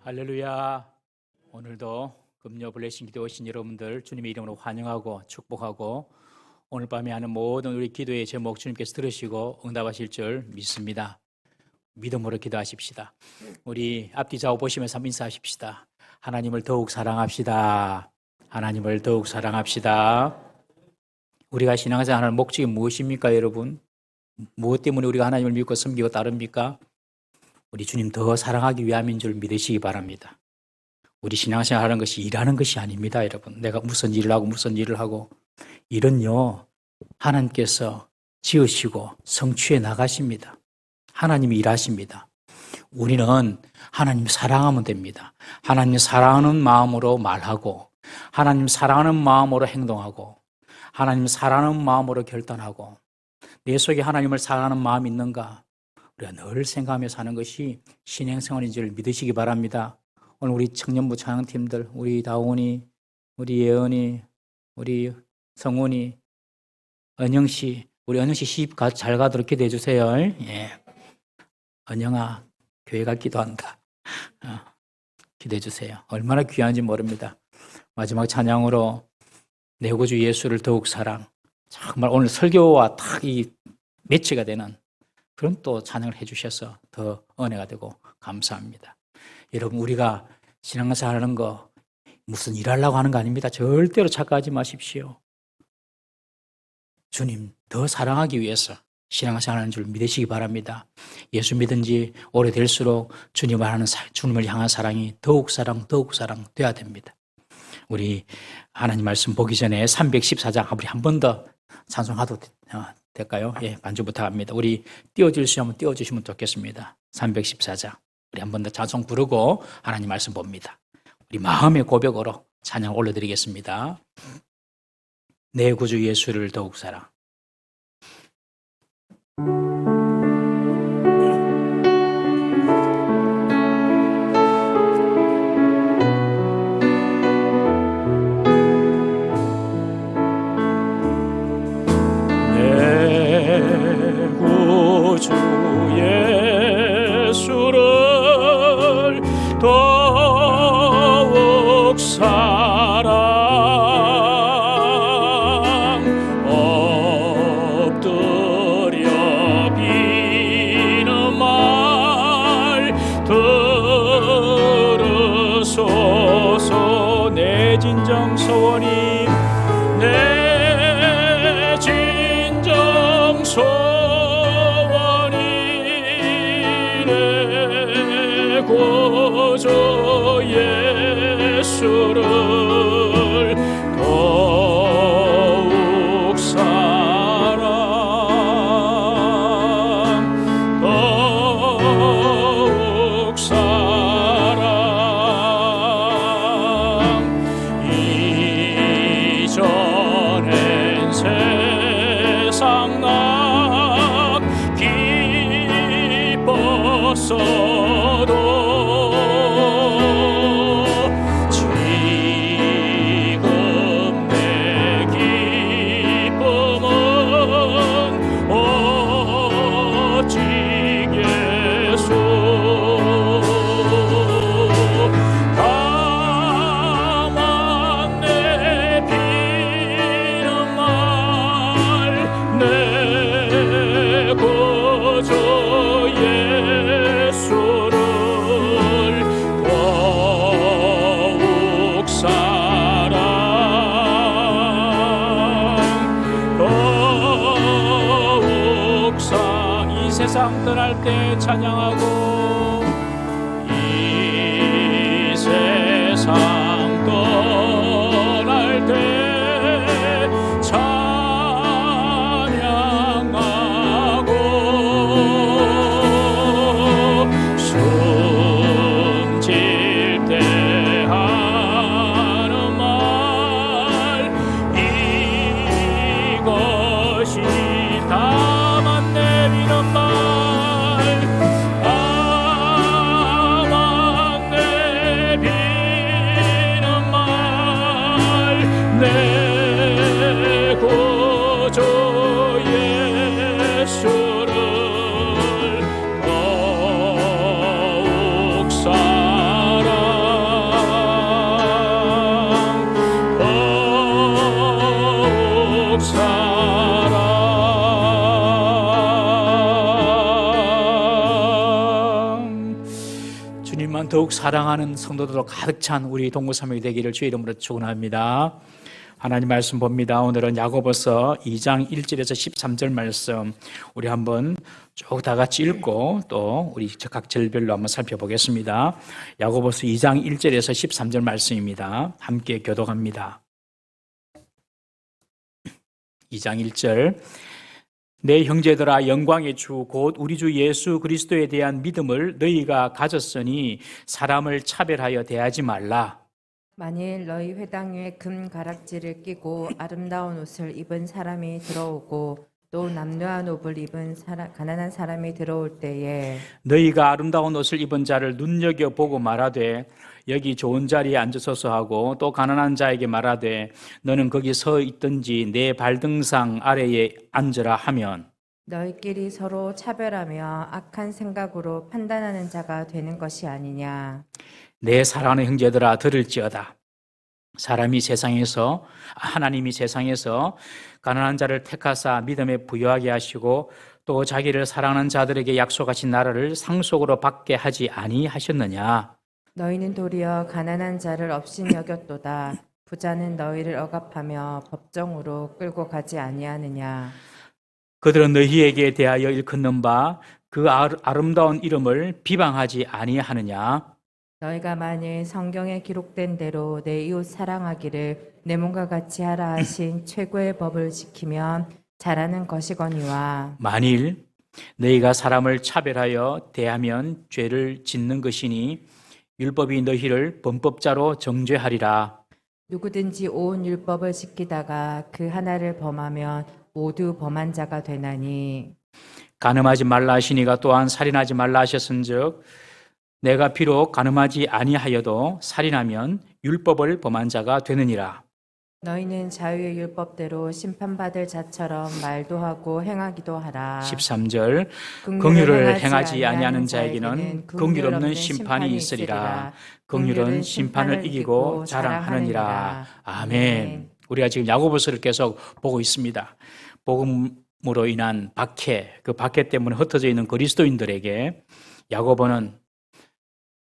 할렐루야. 오늘도 금요 블레싱 기도 오신 여러분들 주님의 이름으로 환영하고 축복하고 오늘 밤에 하는 모든 우리 기도의 제목 주님께서 들으시고 응답하실 줄 믿습니다. 믿음으로 기도하십시다. 우리 앞뒤 좌우 보시면서 한번 인사하십시다. 하나님을 더욱 사랑합시다. 하나님을 더욱 사랑합시다. 우리가 신앙생활하는 목적이 무엇입니까, 여러분? 무엇 때문에 우리가 하나님을 믿고 섬기고 따릅니까? 우리 주님 더 사랑하기 위함인 줄 믿으시기 바랍니다. 우리 신앙생활 하는 것이 일하는 것이 아닙니다, 여러분. 내가 무슨 일을 하고 무슨 일을 하고. 일은요, 하나님께서 지으시고 성취해 나가십니다. 하나님이 일하십니다. 우리는 하나님 사랑하면 됩니다. 하나님 사랑하는 마음으로 말하고, 하나님 사랑하는 마음으로 행동하고, 하나님 사랑하는 마음으로 결단하고, 내 속에 하나님을 사랑하는 마음이 있는가? 우리가 늘 생각하며 사는 것이 신앙생활인 줄 믿으시기 바랍니다. 오늘 우리 청년부 찬양팀들, 우리 다온이, 우리 예언이, 우리 성훈이, 은영씨, 우리 은영씨 시집 잘 가도록 기도해 주세요. 예. 은영아, 교회가 기도한다. 기도해 주세요. 얼마나 귀한지 모릅니다. 마지막 찬양으로 내 구주 예수를 더욱 사랑. 정말 오늘 설교와 딱 이 매치가 되는 그런 또 찬양을 해주셔서 더 은혜가 되고 감사합니다. 여러분, 우리가 신앙생활 하는 거 무슨 일하려고 하는 거 아닙니다. 절대로 착각하지 마십시오. 주님 더 사랑하기 위해서 신앙생활 하는 줄 믿으시기 바랍니다. 예수 믿은 지 오래될수록 주님을 향한 사랑이 더욱 사랑 돼야 됩니다. 우리 하나님 말씀 보기 전에 314장 우리 한 번 더 찬송하도 될까요? 예, 반주 부탁합니다. 우리 띄워줄 수 있으면 띄워주시면 좋겠습니다. 314장 우리 한 번 더 찬송 부르고 하나님 말씀 봅니다. 우리 마음의 고백으로 찬양 올려드리겠습니다. 내 구주 예수를 더욱 사랑. 주 예수를 더욱 사랑 엎드려 비는 말 들으소서. 내 진정 소원이 내 진정 소원이 구주 예수를 더욱 사랑 더욱 사랑. 이전엔 세상 나 기뻤어도 세상 떠날 때 찬양하고 이 세상 떠날 때 찬양하고 숨질 때 하는 말 이것이 다만 내비는 말 주님만 더욱 사랑하는 성도들로 가득 찬 우리 동무삼육이 되기를 주의 이름으로 축원합니다. 하나님 말씀 봅니다. 오늘은 야고보서 2장 1절에서 13절 말씀 우리 한번 쭉 다 같이 읽고 또 우리 각 절별로 한번 살펴보겠습니다. 야고보서 2장 1절에서 13절 말씀입니다. 함께 교독합니다. 2장 1절 내 형제들아 영광의 주 곧 우리 주 예수 그리스도에 대한 믿음을 너희가 가졌으니 사람을 차별하여 대하지 말라. 만일 너희 회당 위에 금 가락지를 끼고 아름다운 옷을 입은 사람이 들어오고 또 남루한 옷을 입은 가난한 사람이 들어올 때에 너희가 아름다운 옷을 입은 자를 눈여겨보고 말하되 여기 좋은 자리에 앉으소서 하고 또 가난한 자에게 말하되 너는 거기 서 있든지 내 발등상 아래에 앉으라 하면 너희끼리 서로 차별하며 악한 생각으로 판단하는 자가 되는 것이 아니냐. 내 사랑하는 형제들아 들을지어다. 하나님이 세상에서 가난한 자를 택하사 믿음에 부유하게 하시고 또 자기를 사랑하는 자들에게 약속하신 나라를 상속으로 받게 하지 아니하셨느냐. 너희는 도리어 가난한 자를 업신 여겼도다. 부자는 너희를 억압하며 법정으로 끌고 가지 아니하느냐. 그들은 너희에게 대하여 일컫는 바 그 아름다운 이름을 비방하지 아니하느냐. 너희가 만일 성경에 기록된 대로 내 이웃 사랑하기를 내 몸과 같이 하라 하신 최고의 법을 지키면 잘하는 것이거니와 만일 너희가 사람을 차별하여 대하면 죄를 짓는 것이니 율법이 너희를 범법자로 정죄하리라. 누구든지 온 율법을 지키다가 그 하나를 범하면 모두 범한 자가 되나니 간음하지 말라 하시니가 또한 살인하지 말라 하셨은즉 내가 비록 간음하지 아니하여도 살인하면 율법을 범한 자가 되느니라. 너희는 자유의 율법대로 심판받을 자처럼 말도 하고 행하기도 하라. 13절 긍휼을 행하지 아니하는 자에게는 긍휼 없는 심판이 있으리라. 긍휼은 심판을 이기고 자랑하느니라. 아멘. 우리가 지금 야고보서를 계속 보고 있습니다. 복음으로 인한 박해, 그 박해 때문에 흩어져 있는 그리스도인들에게 야고보는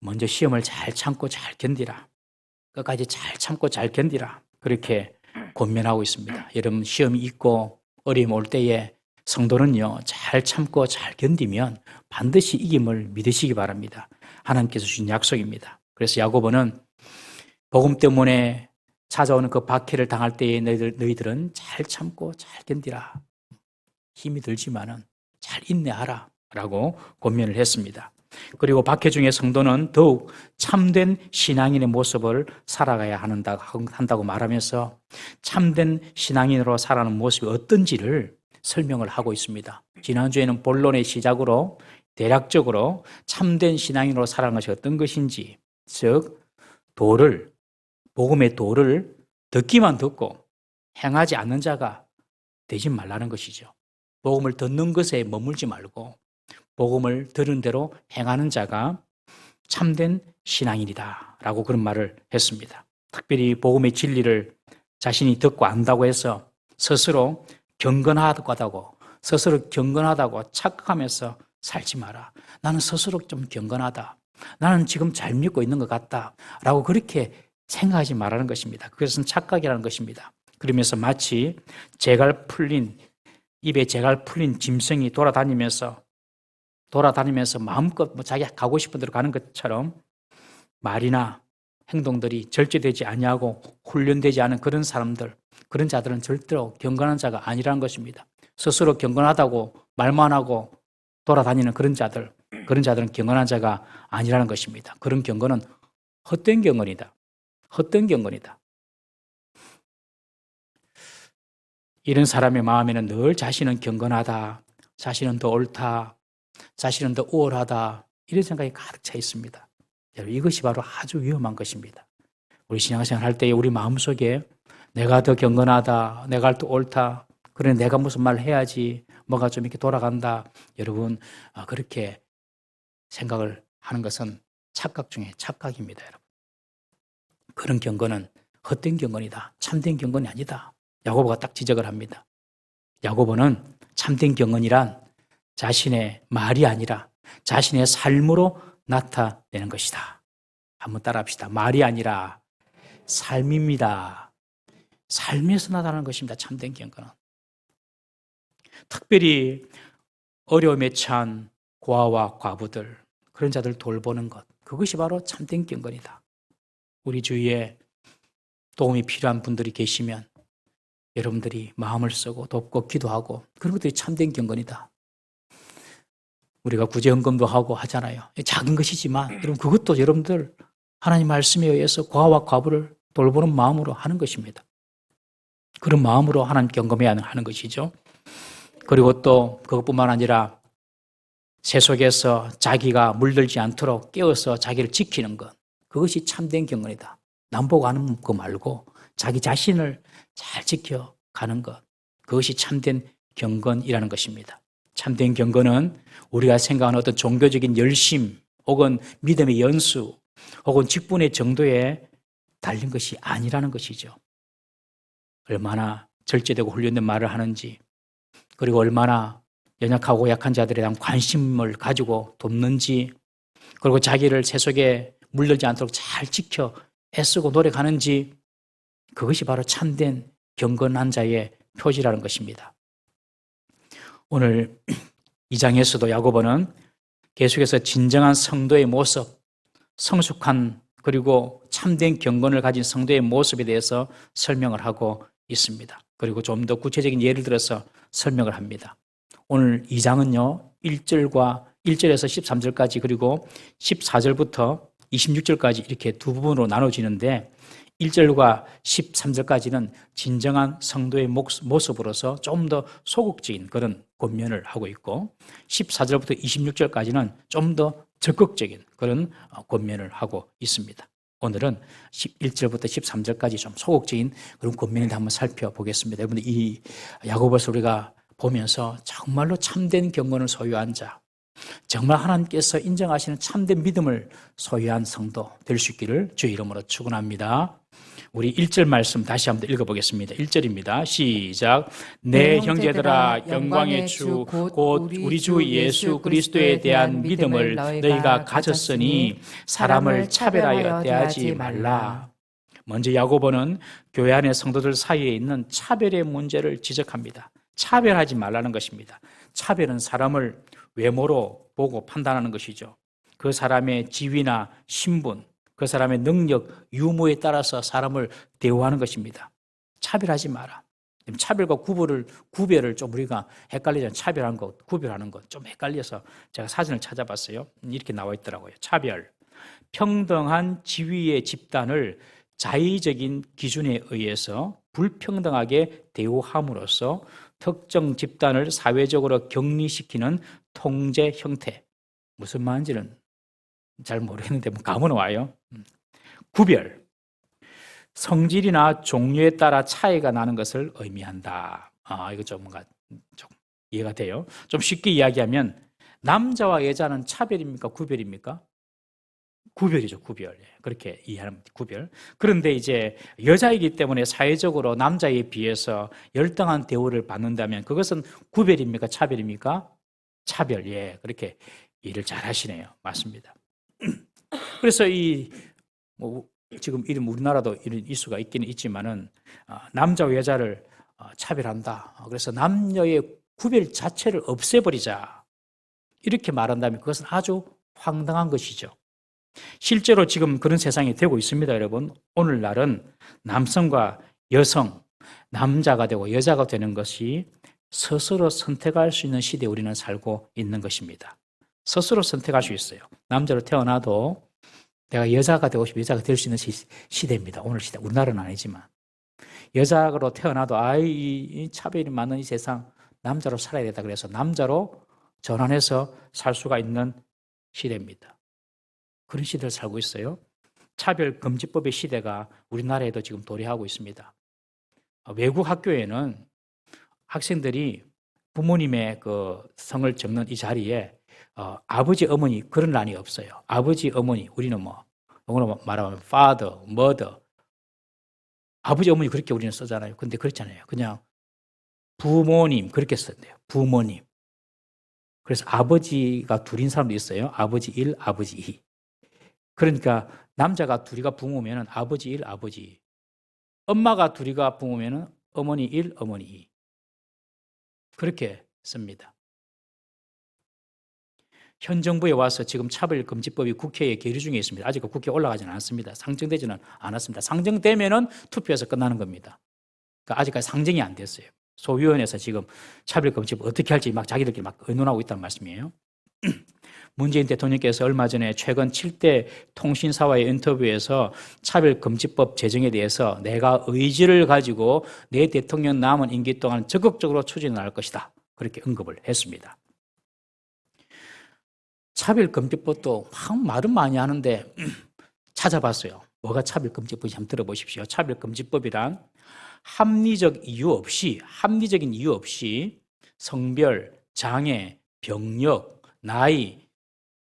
먼저 시험을 잘 참고 잘 견디라. 끝까지 잘 참고 잘 견디라. 그렇게 권면하고 있습니다. 여러분 시험이 있고 어려움이 올 때에 성도는요 잘 참고 잘 견디면 반드시 이김을 믿으시기 바랍니다. 하나님께서 주신 약속입니다. 그래서 야고보는 복음 때문에 찾아오는 그 박해를 당할 때에 너희들은 잘 참고 잘 견디라. 힘이 들지만은 잘 인내하라 라고 권면을 했습니다. 그리고 박해 중에 성도는 더욱 참된 신앙인의 모습을 살아가야 한다고 말하면서 참된 신앙인으로 살아가는 모습이 어떤지를 설명을 하고 있습니다. 지난주에는 본론의 시작으로 대략적으로 참된 신앙인으로 살아가는 것이 어떤 것인지, 즉 복음의 도를 듣기만 듣고 행하지 않는 자가 되지 말라는 것이죠. 복음을 듣는 것에 머물지 말고 복음을 들은 대로 행하는 자가 참된 신앙인이다 라고 그런 말을 했습니다. 특별히 복음의 진리를 자신이 듣고 안다고 해서 스스로 경건하다고 착각하면서 살지 마라. 나는 스스로 좀 경건하다. 나는 지금 잘 믿고 있는 것 같다 라고 그렇게 생각하지 말라는 것입니다. 그것은 착각이라는 것입니다. 그러면서 마치 입에 재갈 풀린 짐승이 돌아다니면서 마음껏 자기 가고 싶은 대로 가는 것처럼 말이나 행동들이 절제되지 아니하고 훈련되지 않은 그런 자들은 절대로 경건한 자가 아니라는 것입니다. 스스로 경건하다고 말만 하고 돌아다니는 그런 자들은 경건한 자가 아니라는 것입니다. 그런 경건은 헛된 경건이다. 이런 사람의 마음에는 늘 자신은 경건하다, 자신은 더 옳다, 자신은 더 우월하다 이런 생각이 가득 차 있습니다. 여러분 이것이 바로 아주 위험한 것입니다. 우리 신앙생활 할 때 우리 마음속에 내가 더 경건하다, 내가 더 옳다, 그래 내가 무슨 말 해야지 뭐가 좀 이렇게 돌아간다. 여러분 그렇게 생각을 하는 것은 착각 중에 착각입니다. 여러분 그런 경건은 헛된 경건이다. 참된 경건이 아니다. 야고보가 딱 지적을 합니다. 야고보는 참된 경건이란 자신의 말이 아니라 자신의 삶으로 나타내는 것이다. 한번 따라합시다. 말이 아니라 삶입니다. 삶에서 나타나는 것입니다. 참된 경건은. 특별히 어려움에 처한 고아와 과부들, 그런 자들 돌보는 것, 그것이 바로 참된 경건이다. 우리 주위에 도움이 필요한 분들이 계시면 여러분들이 마음을 쓰고 돕고 기도하고, 그런 것들이 참된 경건이다. 우리가 구제헌금도 하고 하잖아요. 작은 것이지만 여러분, 그것도 여러분들 하나님 말씀에 의해서 고아와 과부를 돌보는 마음으로 하는 것입니다. 그런 마음으로 하나님 경험해야 하는 것이죠. 그리고 또 그것뿐만 아니라 새 속에서 자기가 물들지 않도록 깨어서 자기를 지키는 것, 그것이 참된 경건이다. 남보고 하는 거 말고 자기 자신을 잘 지켜가는 것, 그것이 참된 경건이라는 것입니다. 참된 경건은 우리가 생각하는 어떤 종교적인 열심 혹은 믿음의 연수 혹은 직분의 정도에 달린 것이 아니라는 것이죠. 얼마나 절제되고 훈련된 말을 하는지, 그리고 얼마나 연약하고 약한 자들에 대한 관심을 가지고 돕는지, 그리고 자기를 새 속에 물들지 않도록 잘 지켜 애쓰고 노력하는지, 그것이 바로 참된 경건한 자의 표지라는 것입니다. 오늘 2장에서도 야고보는 계속해서 진정한 성도의 모습, 성숙한 그리고 참된 경건을 가진 성도의 모습에 대해서 설명을 하고 있습니다. 그리고 좀 더 구체적인 예를 들어서 설명을 합니다. 오늘 2장은요, 1절에서 13절까지 그리고 14절부터 26절까지 이렇게 두 부분으로 나눠지는데, 1절과 13절까지는 진정한 성도의 모습으로서 좀 더 소극적인 그런 권면을 하고 있고, 14절부터 26절까지는 좀 더 적극적인 그런 권면을 하고 있습니다. 오늘은 1절부터 13절까지 좀 소극적인 그런 권면을 한번 살펴보겠습니다. 여러분들, 이 야고보서 우리가 보면서 정말로 참된 경건을 소유한 자, 정말 하나님께서 인정하시는 참된 믿음을 소유한 성도 될 수 있기를 주의 이름으로 축원합니다. 우리 1절 말씀 다시 한번 읽어보겠습니다. 1절입니다. 시작. 내 형제들아, 영광의 주 곧 우리 주 예수 그리스도에 대한 믿음을 너희가 가졌으니 사람을 차별하여 대하지 말라. 먼저 야고보는 교회 안의 성도들 사이에 있는 차별의 문제를 지적합니다. 차별하지 말라는 것입니다. 차별은 사람을 외모로 보고 판단하는 것이죠. 그 사람의 지위나 신분, 그 사람의 능력, 유무에 따라서 사람을 대우하는 것입니다. 차별하지 마라. 차별과 구별을 좀 우리가 헷갈리잖아요. 차별한 것, 구별하는 것 좀 헷갈려서 제가 사진을 찾아봤어요. 이렇게 나와 있더라고요. 차별, 평등한 지위의 집단을 자의적인 기준에 의해서 불평등하게 대우함으로써 특정 집단을 사회적으로 격리시키는 통제 형태. 무슨 말인지는 잘 모르겠는데 감은 와요. 구별, 성질이나 종류에 따라 차이가 나는 것을 의미한다. 이거 좀 뭔가 좀 이해가 돼요. 좀 쉽게 이야기하면 남자와 여자는 차별입니까? 구별입니까? 구별이죠, 구별. 그렇게 이해하는 구별. 그런데 이제 여자이기 때문에 사회적으로 남자에 비해서 열등한 대우를 받는다면 그것은 구별입니까? 차별입니까? 차별. 예, 그렇게 일을 잘 하시네요. 맞습니다. 그래서 지금 이런 우리나라도 이런 이슈가 있기는 있지만은 남자와 여자를 차별한다. 그래서 남녀의 구별 자체를 없애버리자. 이렇게 말한다면 그것은 아주 황당한 것이죠. 실제로 지금 그런 세상이 되고 있습니다, 여러분. 오늘날은 남성과 여성, 남자가 되고 여자가 되는 것이 스스로 선택할 수 있는 시대에 우리는 살고 있는 것입니다. 스스로 선택할 수 있어요. 남자로 태어나도 내가 여자가 되고 싶으면 여자가 될 수 있는 시대입니다. 오늘 시대. 우리나라는 아니지만. 여자로 태어나도 이 차별이 많은 이 세상 남자로 살아야 된다 그래서 남자로 전환해서 살 수가 있는 시대입니다. 그런 시대를 살고 있어요. 차별금지법의 시대가 우리나라에도 지금 도래하고 있습니다. 외국 학교에는 학생들이 부모님의 그 성을 적는 이 자리에 아버지, 어머니 그런 란이 없어요. 아버지, 어머니, 우리는 영어로 말하면 father, mother. 아버지, 어머니 그렇게 우리는 쓰잖아요. 근데 그렇잖아요. 그냥 부모님 그렇게 쓴대요. 부모님. 그래서 아버지가 둘인 사람도 있어요. 아버지 1, 아버지 2. 그러니까 남자가 둘이가 부모면은 아버지 1, 아버지 2. 엄마가 둘이가 부모면은 어머니 1, 어머니 2. 그렇게 씁니다. 현 정부에 와서 지금 차별금지법이 국회에 계류 중에 있습니다. 아직 국회에 올라가지는 않았습니다. 상정되지는 않았습니다. 상정되면은 투표해서 끝나는 겁니다. 그러니까 아직까지 상정이 안 됐어요. 소위원회에서 지금 차별금지법 어떻게 할지 막 자기들끼리 막 의논하고 있다는 말씀이에요. 문재인 대통령께서 얼마 전에 최근 7대 통신사와의 인터뷰에서 차별금지법 제정에 대해서 내가 의지를 가지고 내 대통령 남은 임기 동안 적극적으로 추진을 할 것이다. 그렇게 언급을 했습니다. 차별금지법도 말은 많이 하는데 찾아봤어요. 뭐가 차별금지법인지 한번 들어보십시오. 차별금지법이란 합리적인 이유 없이 성별, 장애, 병력, 나이,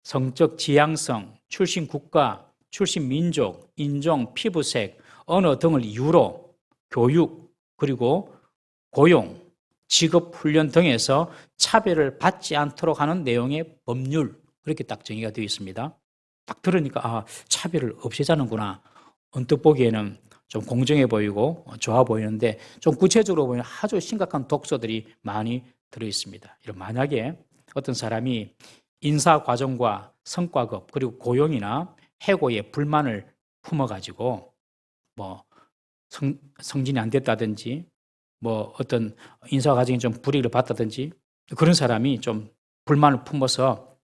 성적 지향성, 출신 국가, 출신 민족, 인종, 피부색, 언어 등을 이유로 교육, 그리고 고용, 직업 훈련 등에서 차별을 받지 않도록 하는 내용의 법률, 그렇게 딱 정의가 되어 있습니다. 딱 들으니까 차별을 없애자는구나. 언뜻 보기에는 좀 공정해 보이고 좋아 보이는데 좀 구체적으로 보면 아주 심각한 독소들이 많이 들어 있습니다. 이런 만약에 어떤 사람이 인사 과정과 성과급 그리고 고용이나 해고에 불만을 품어가지고 뭐 성진이 안 됐다든지 뭐 어떤 인사 과정이 좀 불이익을 받다든지 그런 사람이 좀 불만을 품어서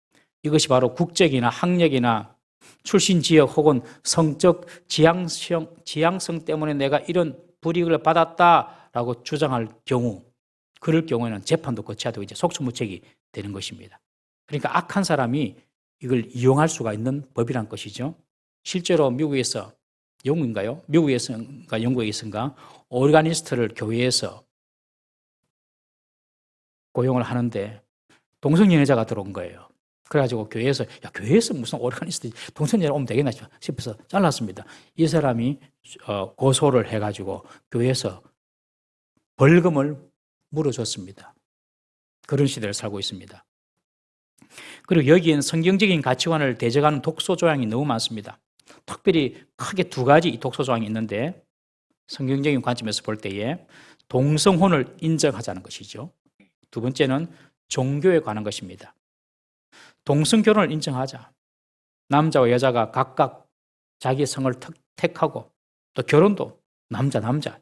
이것이 바로 국적이나 학력이나 출신 지역 혹은 성적 지향성 때문에 내가 이런 불이익을 받았다라고 주장할 경우, 그럴 경우에는 재판도 거쳐야 되고 이제 속수무책이 되는 것입니다. 그러니까 악한 사람이 이걸 이용할 수가 있는 법이란 것이죠. 실제로 미국에서 영국인가요? 미국에서인가 영국에서인가 오르가니스트를 교회에서 고용을 하는데 동성연애자가 들어온 거예요. 그래가지고 교회에서 교회에서 무슨 오르가니스트 동성연애자 오면 되겠나 싶어서 잘랐습니다. 이 사람이 고소를 해가지고 교회에서 벌금을 물어줬습니다. 그런 시대를 살고 있습니다. 그리고 여기엔 성경적인 가치관을 대적하는 독소 조항이 너무 많습니다. 특별히 크게 두 가지 이 독소 조항이 있는데 성경적인 관점에서 볼 때에 동성혼을 인정하자는 것이죠. 두 번째는 종교에 관한 것입니다. 동성결혼을 인정하자. 남자와 여자가 각각 자기의 성을 택하고 또 결혼도 남자,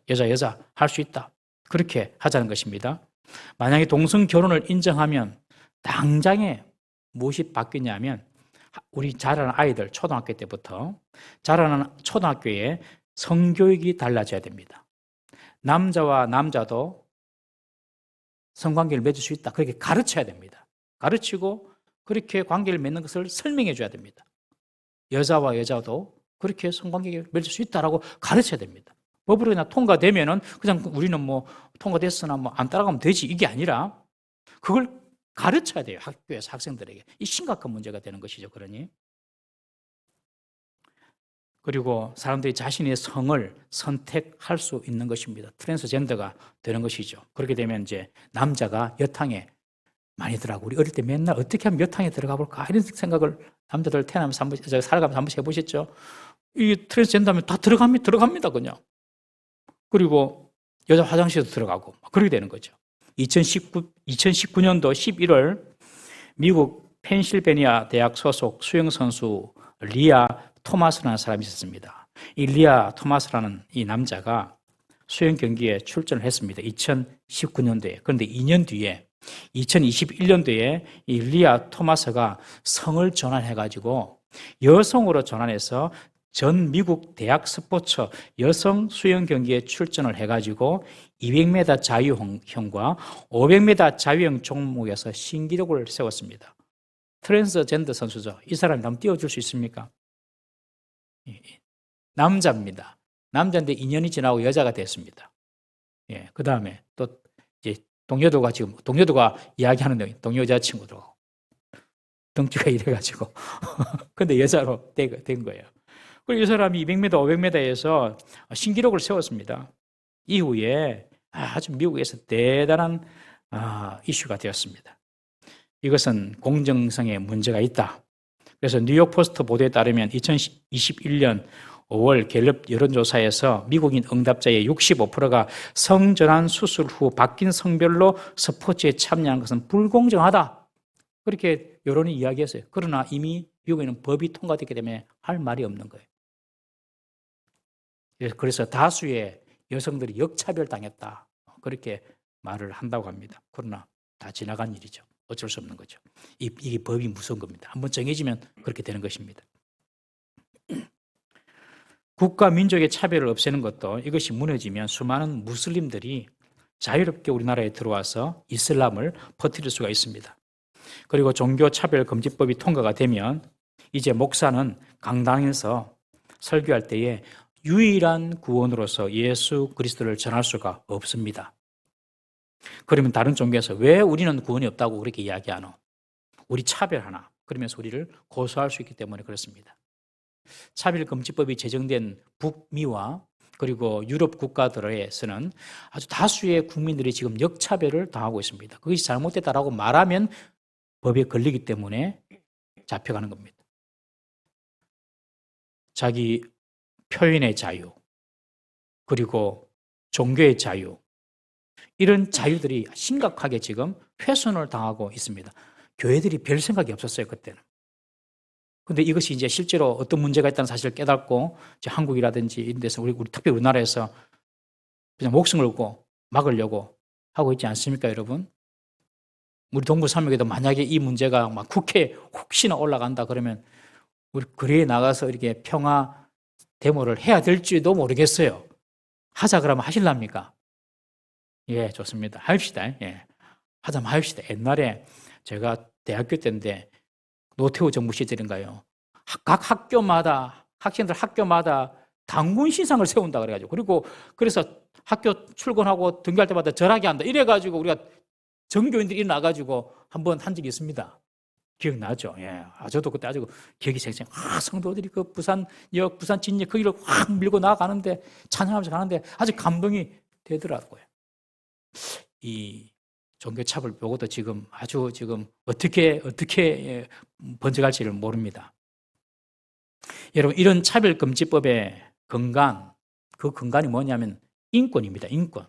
여자 할 수 있다. 그렇게 하자는 것입니다. 만약에 동성결혼을 인정하면 당장에 무엇이 바뀌냐면 우리 자라는 아이들 초등학교 때부터 자라는 초등학교에 성교육이 달라져야 됩니다. 남자와 남자도 성관계를 맺을 수 있다. 그렇게 가르쳐야 됩니다. 가르치고 그렇게 관계를 맺는 것을 설명해 줘야 됩니다. 여자와 여자도 그렇게 성관계를 맺을 수 있다라고 가르쳐야 됩니다. 법으로 그냥 통과되면은 그냥 우리는 뭐 통과됐으나 뭐 안 따라가면 되지 이게 아니라 그걸 가르쳐야 돼요. 학교에서 학생들에게. 이 심각한 문제가 되는 것이죠. 그러니 그리고 사람들이 자신의 성을 선택할 수 있는 것입니다. 트랜스젠더가 되는 것이죠. 그렇게 되면 이제 남자가 여탕에 많이 들어가고 우리 어릴 때 맨날 어떻게 하면 여탕에 들어가 볼까 이런 생각을 남자들 태어나면서 살아가면서 한 번씩 해보셨죠? 이 트랜스젠더면 다 들어갑니다 그냥. 그리고 여자 화장실도 들어가고 그렇게 되는 거죠. 2019년도 11월 미국 펜실베니아 대학 소속 수영선수 리아 토마스라는 사람이 있었습니다. 이 리아 토마스라는 이 남자가 수영 경기에 출전을 했습니다. 2019년도에. 그런데 2년 뒤에 2021년도에 이 리아 토마스가 성을 전환해가지고 여성으로 전환해서 전 미국 대학 스포츠 여성 수영 경기에 출전을 해가지고 200m 자유형과 500m 자유형 종목에서 신기록을 세웠습니다. 트랜스젠더 선수죠. 이 사람이 한번 띄워줄 수 있습니까? 남자입니다. 남자인데 2년이 지나고 여자가 됐습니다. 예, 그 다음에 또 이제 동료도가 이야기하는 내용, 동료 여자친구도 덩치가 이래가지고 근데 여자로 된 거예요. 그리고 이 사람이 200m, 500m에서 신기록을 세웠습니다. 이후에 아주 미국에서 대단한 이슈가 되었습니다. 이것은 공정성에 문제가 있다. 그래서 뉴욕 포스트 보도에 따르면 2021년 5월 갤럽 여론조사에서 미국인 응답자의 65%가 성전환 수술 후 바뀐 성별로 스포츠에 참여한 것은 불공정하다. 그렇게 여론이 이야기했어요. 그러나 이미 미국에는 법이 통과됐기 때문에 할 말이 없는 거예요. 그래서 다수의 여성들이 역차별당했다. 그렇게 말을 한다고 합니다. 그러나 다 지나간 일이죠. 어쩔 수 없는 거죠. 이게 법이 무서운 겁니다. 한번 정해지면 그렇게 되는 것입니다. 국가 민족의 차별을 없애는 것도 이것이 무너지면 수많은 무슬림들이 자유롭게 우리나라에 들어와서 이슬람을 퍼뜨릴 수가 있습니다. 그리고 종교차별금지법이 통과가 되면 이제 목사는 강당에서 설교할 때에 유일한 구원으로서 예수 그리스도를 전할 수가 없습니다. 그러면 다른 종교에서 왜 우리는 구원이 없다고 그렇게 이야기하노? 우리 차별하나? 그러면서 우리를 고소할 수 있기 때문에 그렇습니다. 차별금지법이 제정된 북미와 그리고 유럽 국가들에서는 아주 다수의 국민들이 지금 역차별을 당하고 있습니다. 그것이 잘못됐다라고 말하면 법에 걸리기 때문에 잡혀가는 겁니다. 자기 표현의 자유, 그리고 종교의 자유, 이런 자유들이 심각하게 지금 훼손을 당하고 있습니다. 교회들이 별 생각이 없었어요, 그때는. 근데 이것이 이제 실제로 어떤 문제가 있다는 사실을 깨닫고 이제 한국이라든지 이런 데서 우리 특히 우리나라에서 그냥 목숨을 걸고 막으려고 하고 있지 않습니까, 여러분? 우리 동부산맥에도 만약에 이 문제가 막 국회에 혹시나 올라간다 그러면 우리 거리에 나가서 이렇게 평화 데모를 해야 될지도 모르겠어요. 하자 그러면 하실랍니까? 예, 좋습니다. 합시다. 예. 하자면 합시다. 옛날에 제가 대학교 때인데 노태우 정부 시절인가요? 각 학교마다 학생들 학교마다 당군 신상을 세운다 그래가지고 그래서 학교 출근하고 등교할 때마다 절하게 한다 이래가지고 우리가 전교인들이 일어나가지고 한번 한 적이 있습니다. 기억나죠? 예. 저도 그때 아주 기억이 생생. 성도들이 그 부산역, 부산 진역 거기를 확 밀고 나가는데 찬양하면서 가는데 아주 감동이 되더라고요. 이 종교차별 보고도 지금 아주 지금 어떻게 번져갈지를 모릅니다. 여러분, 이런 차별금지법의 근간, 그 근간이 뭐냐면 인권입니다. 인권.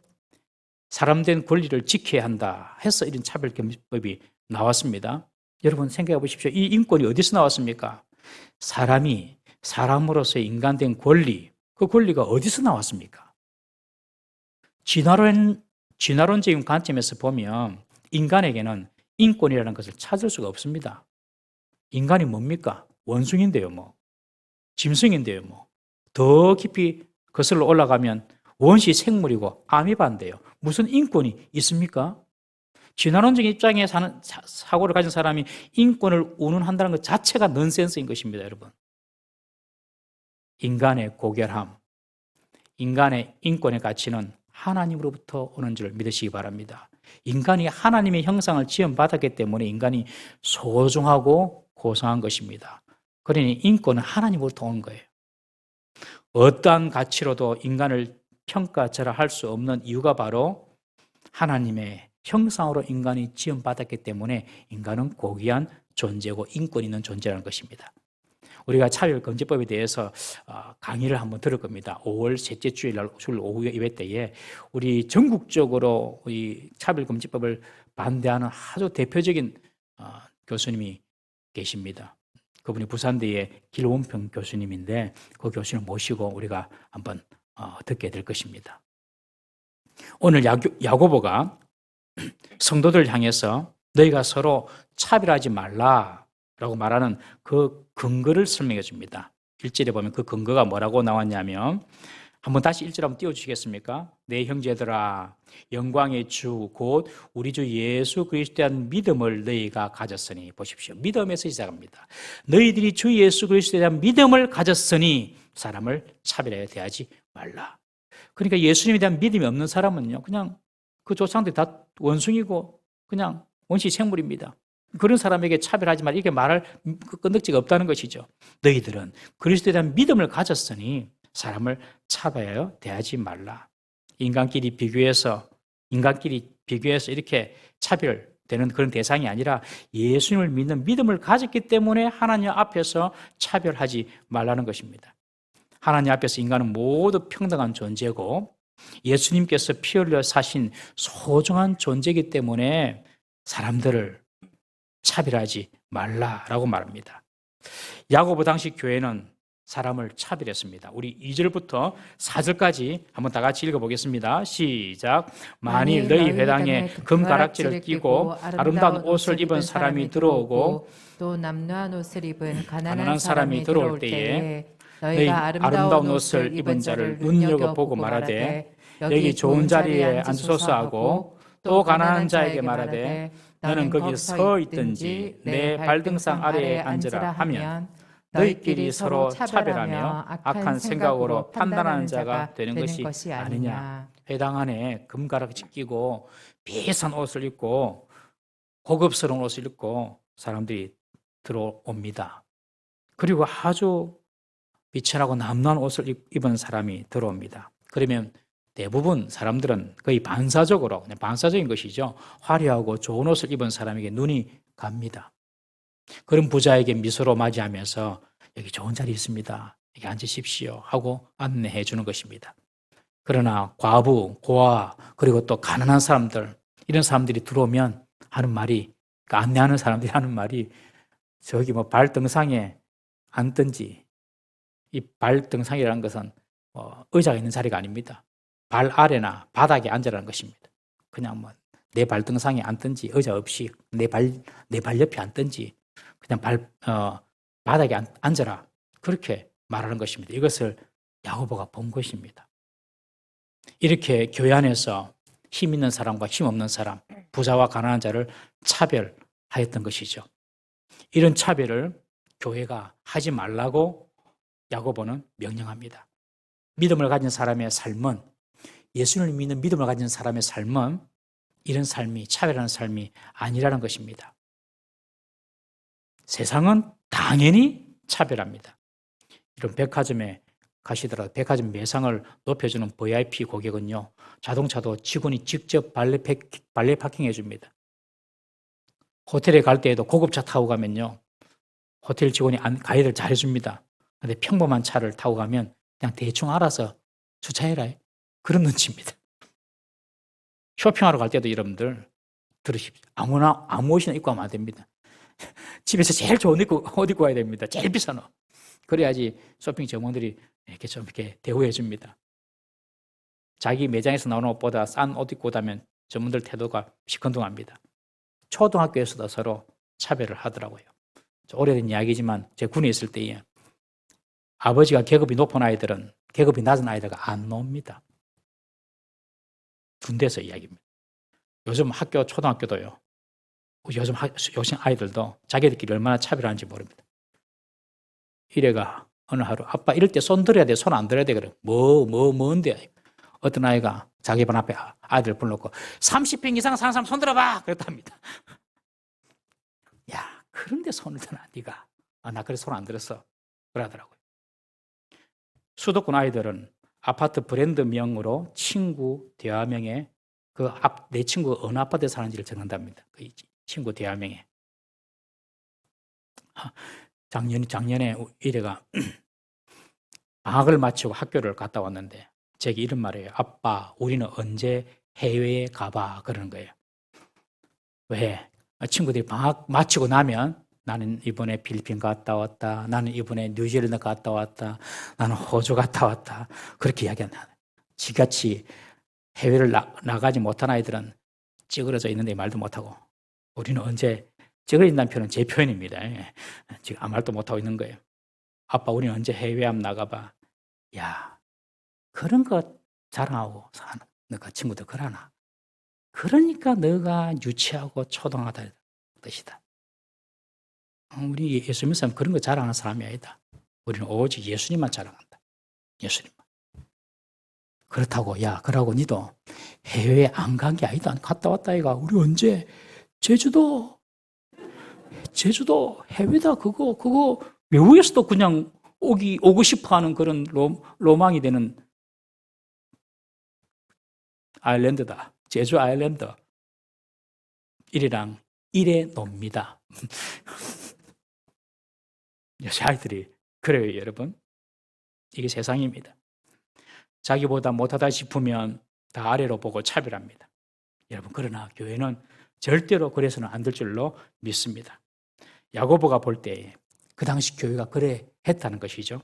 사람된 권리를 지켜야 한다 해서 이런 차별금지법이 나왔습니다. 여러분 생각해 보십시오. 이 인권이 어디서 나왔습니까? 사람이 사람으로서의 인간된 권리, 그 권리가 어디서 나왔습니까? 진화론적인 관점에서 보면 인간에게는 인권이라는 것을 찾을 수가 없습니다. 인간이 뭡니까? 원숭인데요, 뭐. 짐승인데요, 뭐. 더 깊이 거슬러 올라가면 원시 생물이고 아미바인데요. 무슨 인권이 있습니까? 진화론적 입장에 사는 사고를 가진 사람이 인권을 운운한다는 것 자체가 넌센스인 것입니다, 여러분. 인간의 고결함, 인간의 인권의 가치는 하나님으로부터 오는 줄 믿으시기 바랍니다. 인간이 하나님의 형상을 지음받았기 때문에 인간이 소중하고 고상한 것입니다. 그러니 인권은 하나님으로부터 온 거예요. 어떠한 가치로도 인간을 평가절하할 수 없는 이유가 바로 하나님의 형상으로 인간이 지음받았기 때문에 인간은 고귀한 존재고 인권 있는 존재라는 것입니다. 우리가 차별금지법에 대해서 강의를 한번 들을 겁니다. 5월 셋째 주일 오후 예배 때에 우리 전국적으로 이 차별금지법을 반대하는 아주 대표적인 교수님이 계십니다. 그분이 부산대의 길원평 교수님인데 그 교수님 모시고 우리가 한번 듣게 될 것입니다. 오늘 야고보가 성도들을 향해서 너희가 서로 차별하지 말라라고 말하는 그 근거를 설명해 줍니다. 1절에 보면 그 근거가 뭐라고 나왔냐면 한번 다시 1절 한번 띄워주시겠습니까? 내 형제들아 영광의 주 곧 우리 주 예수 그리스도에 대한 믿음을 너희가 가졌으니 보십시오. 믿음에서 시작합니다. 너희들이 주 예수 그리스도에 대한 믿음을 가졌으니 사람을 차별하여 대하지 말라. 그러니까 예수님에 대한 믿음이 없는 사람은요 그냥 그 조상들이 다 원숭이고 그냥 원시 생물입니다. 그런 사람에게 차별하지 말라 이렇게 말할 끈덕지가 없다는 것이죠. 너희들은 그리스도에 대한 믿음을 가졌으니 사람을 차별하여 대하지 말라. 인간끼리 비교해서 이렇게 차별되는 되는 그런 대상이 아니라 예수님을 믿는 믿음을 가졌기 때문에 하나님 앞에서 차별하지 말라는 것입니다. 하나님 앞에서 인간은 모두 평등한 존재고 예수님께서 피 흘려 사신 소중한 존재이기 때문에 사람들을 차별하지 말라라고 말합니다. 야고보 당시 교회는 사람을 차별했습니다. 우리 2절부터 4절까지 한번 다 같이 읽어보겠습니다. 시작. 만일 너희 회당에 금가락지를 끼고 아름다운 옷을 입은 사람이 들어오고 또 남루한 옷을 입은 가난한 가난한 사람이 들어올 때에 너희가 아름다운 옷을 입은 자를 눈여겨보고 말하되 여기 좋은 자리에 앉으소서 하고 또 가난한 자에게 말하되 너는 거기 서 있든지 내 발등상 아래에 앉으라 하면 너희끼리 서로 차별하며 악한 생각으로 판단하는 자가 되는 것이 아니냐. 회당 안에 금가락지 끼고 비싼 옷을 입고 고급스러운 옷을 입고 사람들이 들어옵니다. 그리고 아주 비천하고 남루한 옷을 입은 사람이 들어옵니다. 그러면 대부분 사람들은 거의 반사적으로, 그냥 반사적인 것이죠. 화려하고 좋은 옷을 입은 사람에게 눈이 갑니다. 그런 부자에게 미소로 맞이하면서 여기 좋은 자리 있습니다. 여기 앉으십시오 하고 안내해 주는 것입니다. 그러나 과부, 고아, 그리고 또 가난한 사람들, 이런 사람들이 들어오면 하는 말이, 그러니까 안내하는 사람들이 하는 말이 저기 뭐 발등상에 앉든지, 이 발등상이라는 것은 의자가 있는 자리가 아닙니다. 발 아래나 바닥에 앉으라는 것입니다. 그냥 뭐 내 발등상에 앉든지 의자 없이 내 발 옆에 앉든지 그냥 바닥에 앉아라. 그렇게 말하는 것입니다. 이것을 야고보가 본 것입니다. 이렇게 교회 안에서 힘 있는 사람과 힘 없는 사람, 부자와 가난한 자를 차별하였던 것이죠. 이런 차별을 교회가 하지 말라고 야고보는 명령합니다. 믿음을 가진 사람의 삶은, 예수님을 믿는 믿음을 가진 사람의 삶은 이런 삶이, 차별하는 삶이 아니라는 것입니다. 세상은 당연히 차별합니다. 이런 백화점에 가시더라도 백화점 매상을 높여주는 VIP 고객은요, 자동차도 직원이 직접 발레 파킹해 줍니다. 호텔에 갈 때에도 고급차 타고 가면요, 호텔 직원이 가이드를 잘 해줍니다. 근데 평범한 차를 타고 가면 그냥 대충 알아서 주차해라. 그런 눈치입니다. 쇼핑하러 갈 때도 여러분들 들으십시오. 아무 옷이나 입고 가면 안 됩니다. 집에서 제일 좋은 옷 입고 가야 됩니다. 제일 비싼 옷. 그래야지 쇼핑 점원들이 이렇게 좀 이렇게 대우해 줍니다. 자기 매장에서 나오는 옷보다 싼 옷 입고 오다면 점원들 태도가 시큰둥합니다. 초등학교에서도 서로 차별을 하더라고요. 오래된 이야기지만 제 군에 있을 때에 아버지가 계급이 높은 아이들은 계급이 낮은 아이들과 안 놉니다. 군대에서 이야기입니다. 요즘 학교, 초등학교도요. 요즘 아이들도 자기들끼리 얼마나 차별하는지 모릅니다. 이래가 어느 하루 아빠 이럴 때 손 들어야 돼, 손 안 들어야 돼. 그래. 뭔데? 어떤 아이가 자기 반 앞에 아이들 불러놓고 30평 이상 사는 사람 손 들어봐! 그랬답니다. 야, 그런데 손을 드나 네가. 나 그래서 손 안 들었어. 그러더라고요. 수도권 아이들은 아파트 브랜드 명으로 친구 대화명에 내 친구가 어느 아파트에 사는지를 적는답니다. 그 친구 대화명에. 작년에 이래가 방학을 마치고 학교를 갔다 왔는데 제게 이런 말이에요. 아빠, 우리는 언제 해외에 가봐? 그러는 거예요. 왜? 친구들이 방학 마치고 나면 나는 이번에 필리핀 갔다 왔다. 나는 이번에 뉴질랜드 갔다 왔다. 나는 호주 갔다 왔다. 그렇게 이야기한다. 지같이 해외를 나가지 못한 아이들은 찌그러져 있는데 말도 못하고 우리는 언제, 찌그러진다는 표현은 제 표현입니다. 지금 아무 말도 못하고 있는 거예요. 아빠, 우리는 언제 해외 한번 나가봐. 야, 그런 거 자랑하고 사는 너가 친구들 그러나. 그러니까 너가 유치하고 초등하다 뜻이다. 우리 예수 믿는 사람은 그런 거 자랑하는 사람이 아니다. 우리는 오직 예수님만 자랑한다. 예수님만. 그렇다고, 야, 그러고 니도 해외에 안 간 게 아니다. 갔다 왔다 이가. 우리 언제? 제주도 해외다. 그거 외국에서도 그냥 오고 싶어 하는 그런 로망이 되는 아일랜드다. 제주 아일랜드. 이리랑 이래 놉니다. 여자아이들이 그래요, 여러분. 이게 세상입니다. 자기보다 못하다 싶으면 다 아래로 보고 차별합니다. 여러분, 그러나 교회는 절대로 그래서는 안 될 줄로 믿습니다. 야고보가 볼 때 그 당시 교회가 그래 했다는 것이죠.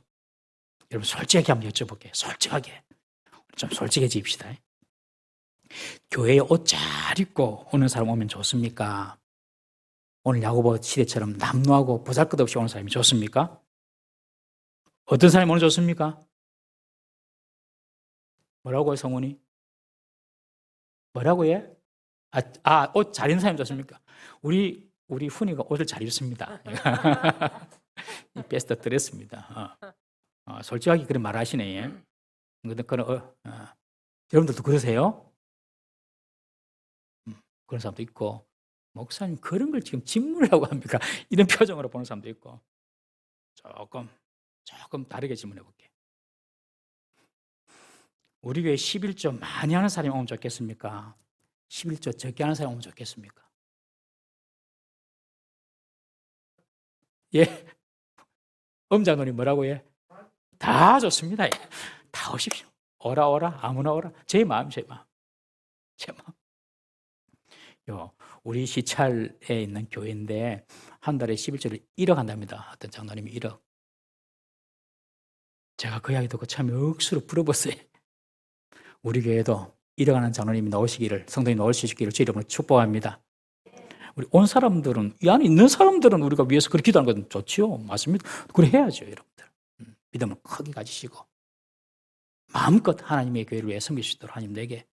여러분, 솔직하게 한번 여쭤볼게요. 솔직하게. 좀 솔직해집시다. 교회에 옷 잘 입고 오는 사람 오면 좋습니까? 오늘 야고보 시대처럼 남루하고 보잘것없이 오는 사람이 좋습니까? 어떤 사람이 오늘 좋습니까? 뭐라고요, 성훈이? 뭐라고 해? 옷 잘 입는 사람이 좋습니까? 우리 훈이가 옷을 잘 입습니다. 베스트 드렸습니다. 솔직하게 그런 말 하시네. 여러분들도 그러세요? 그런 사람도 있고, 목사님 그런 걸 지금 질문이라고 합니까? 이런 표정으로 보는 사람도 있고. 조금 다르게 질문해 볼게요. 우리 교회 11조 많이 하는 사람이 오면 좋겠습니까? 11조 적게 하는 사람이 오면 좋겠습니까? 예. 엄장로님 뭐라고 해? 다 좋습니다. 예. 다 오십시오. 오라 아무나 오라. 제 마음. 우리 시찰에 있는 교회인데 한 달에 11조를 1억 한답니다. 어떤 장로님이 1억. 제가 그 이야기 듣고 참 억수로 부러웠어요. 우리 교회도 1억 하는 장로님이 나오시기를, 성도님 나올 수 있기를 주 이름으로 축복합니다. 우리 온 사람들은, 이 안에 있는 사람들은 우리가 위해서 그렇게 기도하는 건 좋지요. 맞습니다. 그래 해야죠, 여러분들. 믿음을 크게 가지시고 마음껏 하나님의 교회를 위해 섬길 수 있도록 하나님 내게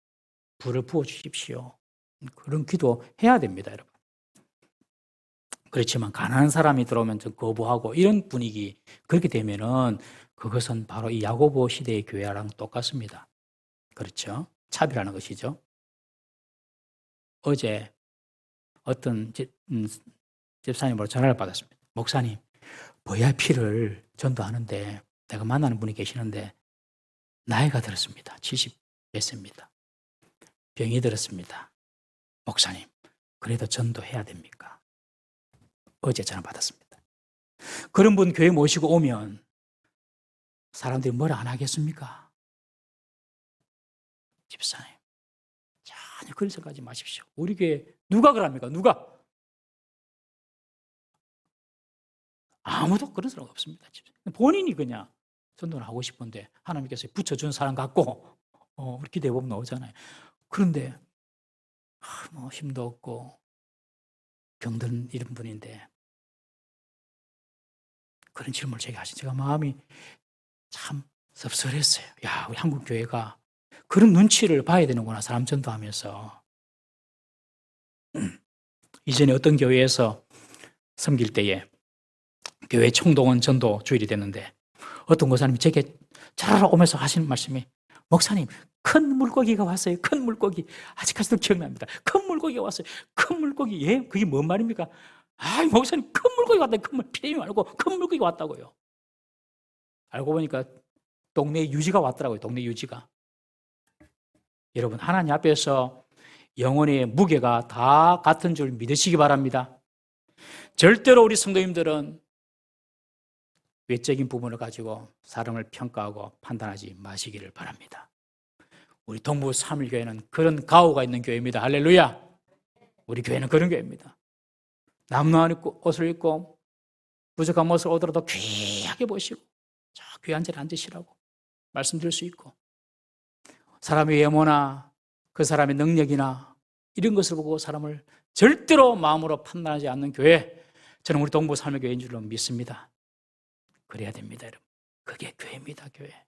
불을 부어주십시오. 그런 기도 해야 됩니다, 여러분. 그렇지만 가난한 사람이 들어오면 좀 거부하고 이런 분위기, 그렇게 되면은 그것은 바로 이 야고보 시대의 교회랑 똑같습니다. 그렇죠? 차별하는 것이죠. 어제 어떤 집사님으로 전화를 받았습니다. 목사님, VIP를 전도하는데 내가 만나는 분이 계시는데 나이가 들었습니다. 70 몇 세입니다. 병이 들었습니다. 목사님, 그래도 전도해야 됩니까? 어제 전화 받았습니다. 그런 분 교회 모시고 오면 사람들이 뭘 안 하겠습니까? 집사님, 전혀 그런 생각하지 마십시오. 우리 교회 누가 그럽니까? 누가? 아무도 그런 사람 없습니다. 본인이 그냥 전도를 하고 싶은데 하나님께서 붙여준 사람 같고 우리 기대해보면 나오잖아요. 그런데 뭐 힘도 없고 병든 이런 분인데 그런 질문을 제가 하신 제가 마음이 참 섭섭했어요. 야, 우리 한국 교회가 그런 눈치를 봐야 되는구나, 사람 전도하면서. 이전에 어떤 교회에서 섬길 때에 교회 총동원 전도 주일이 됐는데 어떤 고사님이 제게 잘 오면서 하시는 말씀이, 목사님, 큰 물고기가 왔어요. 큰 물고기. 아직까지도 기억납니다. 큰 물고기가 왔어요. 큰 물고기. 예? 그게 뭔 말입니까? 아이, 목사님, 큰 물고기가 왔다. 큰 피임이 말고 큰 물고기가 왔다고요. 알고 보니까 동네 유지가 왔더라고요. 동네 유지가. 여러분, 하나님 앞에서 영혼의 무게가 다 같은 줄 믿으시기 바랍니다. 절대로 우리 성도님들은 외적인 부분을 가지고 사람을 평가하고 판단하지 마시기를 바랍니다. 우리 동부 삼일교회는 그런 가오가 있는 교회입니다. 할렐루야. 우리 교회는 그런 교회입니다. 남루한 옷을 입고 부족한 모습을 오더라도 귀하게 보시고 저 귀한 자리에 앉으시라고 말씀드릴 수 있고, 사람의 외모나 그 사람의 능력이나 이런 것을 보고 사람을 절대로 마음으로 판단하지 않는 교회, 저는 우리 동부 삼일교회인 줄로 믿습니다. 그래야 됩니다, 여러분. 그게 교회입니다, 교회.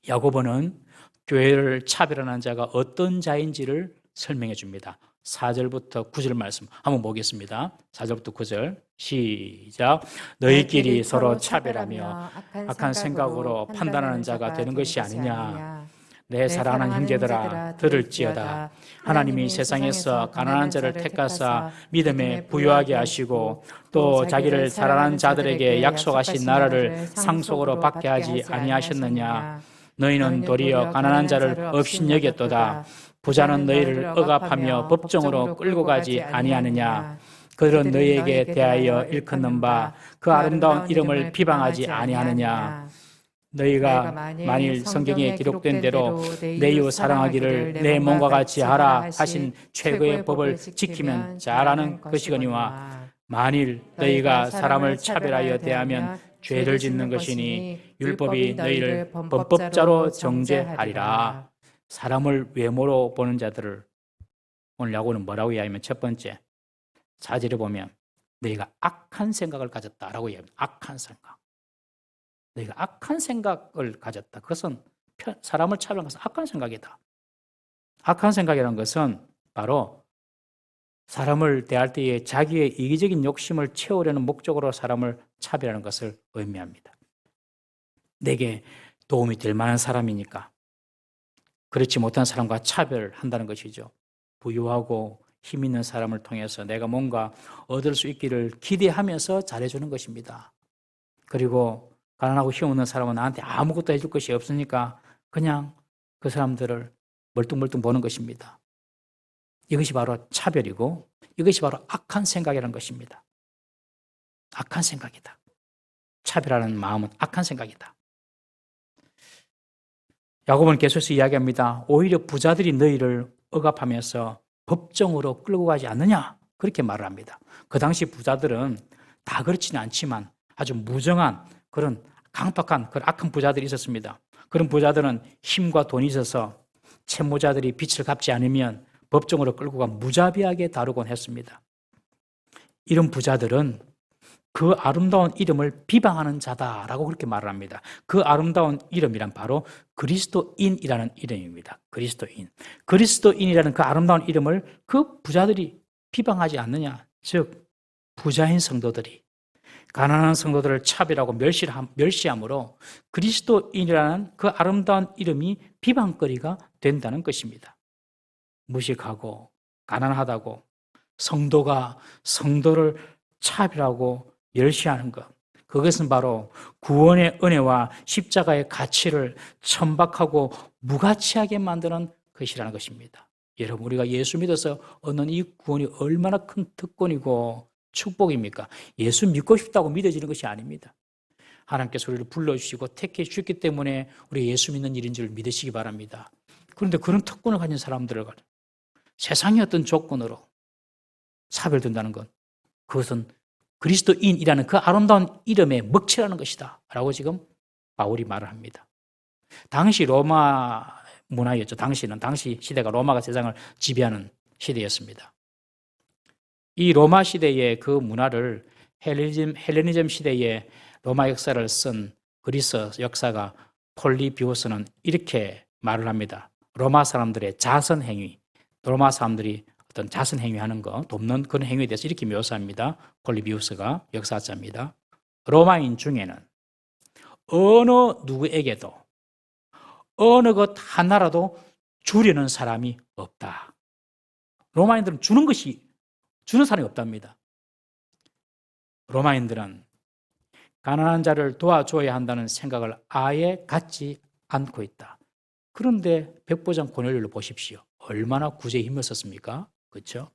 야고보는 교회를 차별하는 자가 어떤 자인지를 설명해 줍니다. 4절부터 9절 말씀 한번 보겠습니다. 4절부터 9절 시작. 너희끼리 서로 차별하며 악한 생각으로 판단하는 자가 되는 것이 아니냐. 내 사랑하는 형제들아, 들을지어다. 하나님이 세상에서 가난한 자를 택하사 믿음에 부유하게 하시고 또 자기를 사랑하는 자들에게 약속하신 나라를 상속으로 받게 하지 아니하셨느냐. 너희는 도리어 가난한 자를 업신여겼도다. 부자는 너희를 억압하며 법정으로 끌고 가지 아니하느냐. 그들은 너희에게 대하여 일컫는 바 그 아름다운 이름을 비방하지 아니하느냐. 너희가 만일 성경에 기록된 대로 내 이웃 사랑하기를 내 몸과 같이 하라 하신 최고의 법을 지키면 잘하는 것이거니와 만일 너희가 사람을 차별하여 대하면 죄를 짓는 것이니 율법이 너희를 범법자로 정죄하리라. 사람을 외모로 보는 자들을 오늘 야고보는 뭐라고 이야기하면 첫 번째 4절에 보면 너희가 악한 생각을 가졌다라고 이야기합니다. 악한 생각. 너희가 악한 생각을 가졌다. 그것은 사람을 차별하는 것은 악한 생각이다. 악한 생각이라는 것은 바로 사람을 대할 때에 자기의 이기적인 욕심을 채우려는 목적으로 사람을 차별하는 것을 의미합니다. 내게 도움이 될 만한 사람이니까 그렇지 못한 사람과 차별한다는 것이죠. 부유하고 힘 있는 사람을 통해서 내가 뭔가 얻을 수 있기를 기대하면서 잘해주는 것입니다. 그리고 가난하고 힘없는 사람은 나한테 아무것도 해줄 것이 없으니까 그냥 그 사람들을 멀뚱멀뚱 보는 것입니다. 이것이 바로 차별이고 이것이 바로 악한 생각이라는 것입니다. 악한 생각이다. 차별하는 마음은 악한 생각이다. 야고보는 계속해서 이야기합니다. 오히려 부자들이 너희를 억압하면서 법정으로 끌고 가지 않느냐 그렇게 말을 합니다. 그 당시 부자들은 다 그렇지는 않지만 아주 무정한 그런 강팍한 그런 악한 부자들이 있었습니다. 그런 부자들은 힘과 돈이 있어서 채무자들이 빚을 갚지 않으면 법정으로 끌고 가 무자비하게 다루곤 했습니다. 이런 부자들은 그 아름다운 이름을 비방하는 자다라고 그렇게 말을 합니다. 그 아름다운 이름이란 바로 그리스도인이라는 이름입니다. 그리스도인. 그리스도인이라는 그 아름다운 이름을 그 부자들이 비방하지 않느냐. 즉 부자인 성도들이 가난한 성도들을 차별하고 멸시함으로 그리스도인이라는 그 아름다운 이름이 비방거리가 된다는 것입니다. 무식하고 가난하다고 성도가 성도를 차별하고 멸시하는 것, 그것은 바로 구원의 은혜와 십자가의 가치를 천박하고 무가치하게 만드는 것이라는 것입니다. 여러분, 우리가 예수 믿어서 얻는 이 구원이 얼마나 큰 특권이고 축복입니까? 예수 믿고 싶다고 믿어지는 것이 아닙니다. 하나님께서 우리를 불러주시고 택해 주셨기 때문에 우리 예수 믿는 일인 줄 믿으시기 바랍니다. 그런데 그런 특권을 가진 사람들을 세상의 어떤 조건으로 차별된다는 것, 그것은 그리스도인이라는 그 아름다운 이름에 먹칠하는 것이다 라고 지금 바울이 말을 합니다. 당시 로마 문화였죠. 당시 시대가 로마가 세상을 지배하는 시대였습니다. 이 로마 시대의 그 문화를 헬레니즘 시대의 로마 역사를 쓴 그리스 역사가 폴리비우스는 이렇게 말을 합니다. 로마 사람들의 자선 행위, 로마 사람들이 어떤 자선 행위하는 거, 돕는 그런 행위에 대해서 이렇게 묘사합니다. 폴리비우스가 역사자입니다. 로마인 중에는 어느 누구에게도 어느 것 하나라도 주려는 사람이 없다. 로마인들은 주는 사람이 없답니다. 로마인들은 가난한 자를 도와줘야 한다는 생각을 아예 갖지 않고 있다. 그런데 백부장 고넬료를 보십시오. 얼마나 구제에 힘을 썼습니까? 그렇죠?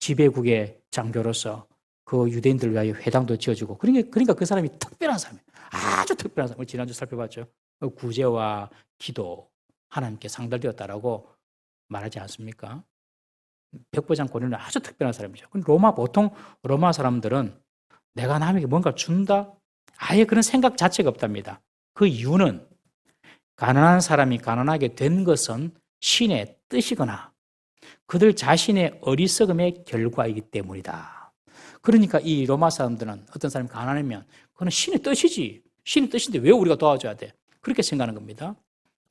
지배국의 장교로서 그 유대인들을 위하여 회당도 지어주고, 그러니까 그 사람이 특별한 사람이에요. 아주 특별한 사람. 지난주 살펴봤죠. 구제와 기도, 하나님께 상달되었다라고 말하지 않습니까? 백부장 고넬료는 아주 특별한 사람이죠. 보통 로마 사람들은 내가 남에게 뭔가 준다? 아예 그런 생각 자체가 없답니다. 그 이유는 가난한 사람이 가난하게 된 것은 신의 뜻이거나 그들 자신의 어리석음의 결과이기 때문이다. 그러니까 이 로마 사람들은 어떤 사람이 가난하면 그건 신의 뜻이지. 신의 뜻인데 왜 우리가 도와줘야 돼? 그렇게 생각하는 겁니다.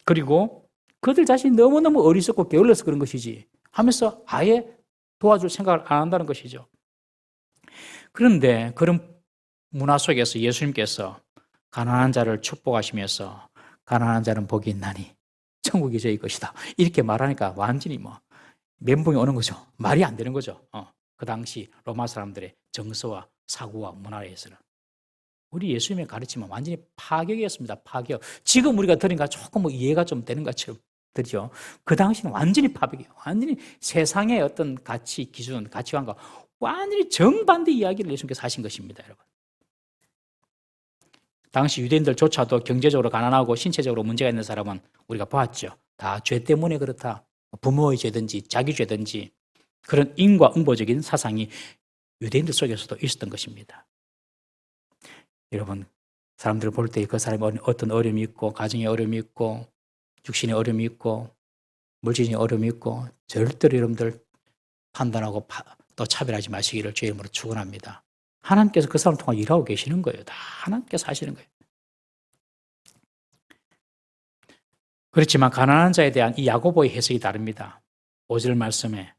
그리고 그들 자신이 너무너무 어리석고 게을러서 그런 것이지 하면서 아예 도와줄 생각을 안 한다는 것이죠. 그런데 그런 문화 속에서 예수님께서 가난한 자를 축복하시면서 가난한 자는 복이 있나니 천국이 저희 것이다. 이렇게 말하니까 완전히 멘붕이 오는 거죠. 말이 안 되는 거죠. 그 당시 로마 사람들의 정서와 사고와 문화에서는. 우리 예수님의 가르침은 완전히 파격이었습니다. 파격. 지금 우리가 들으니까 조금 뭐 이해가 좀 되는 것처럼 들죠. 그 당시는 완전히 파격이에요. 완전히 세상의 어떤 가치, 기준, 가치관과 완전히 정반대 이야기를 예수님께서 하신 것입니다, 여러분. 당시 유대인들조차도 경제적으로 가난하고 신체적으로 문제가 있는 사람은 우리가 보았죠. 다 죄 때문에 그렇다. 부모의 죄든지 자기 죄든지 그런 인과응보적인 사상이 유대인들 속에서도 있었던 것입니다. 여러분, 사람들을 볼 때 그 사람이 어떤 어려움이 있고 가정에 어려움이 있고 육신의 어려움이 있고 물질의 어려움이 있고 절대로 여러분들 판단하고 또 차별하지 마시기를 주의 이름으로 축원합니다. 하나님께서 그 사람을 통해 일하고 계시는 거예요. 다 하나님께서 하시는 거예요. 그렇지만 가난한 자에 대한 이 야고보의 해석이 다릅니다. 5절 말씀에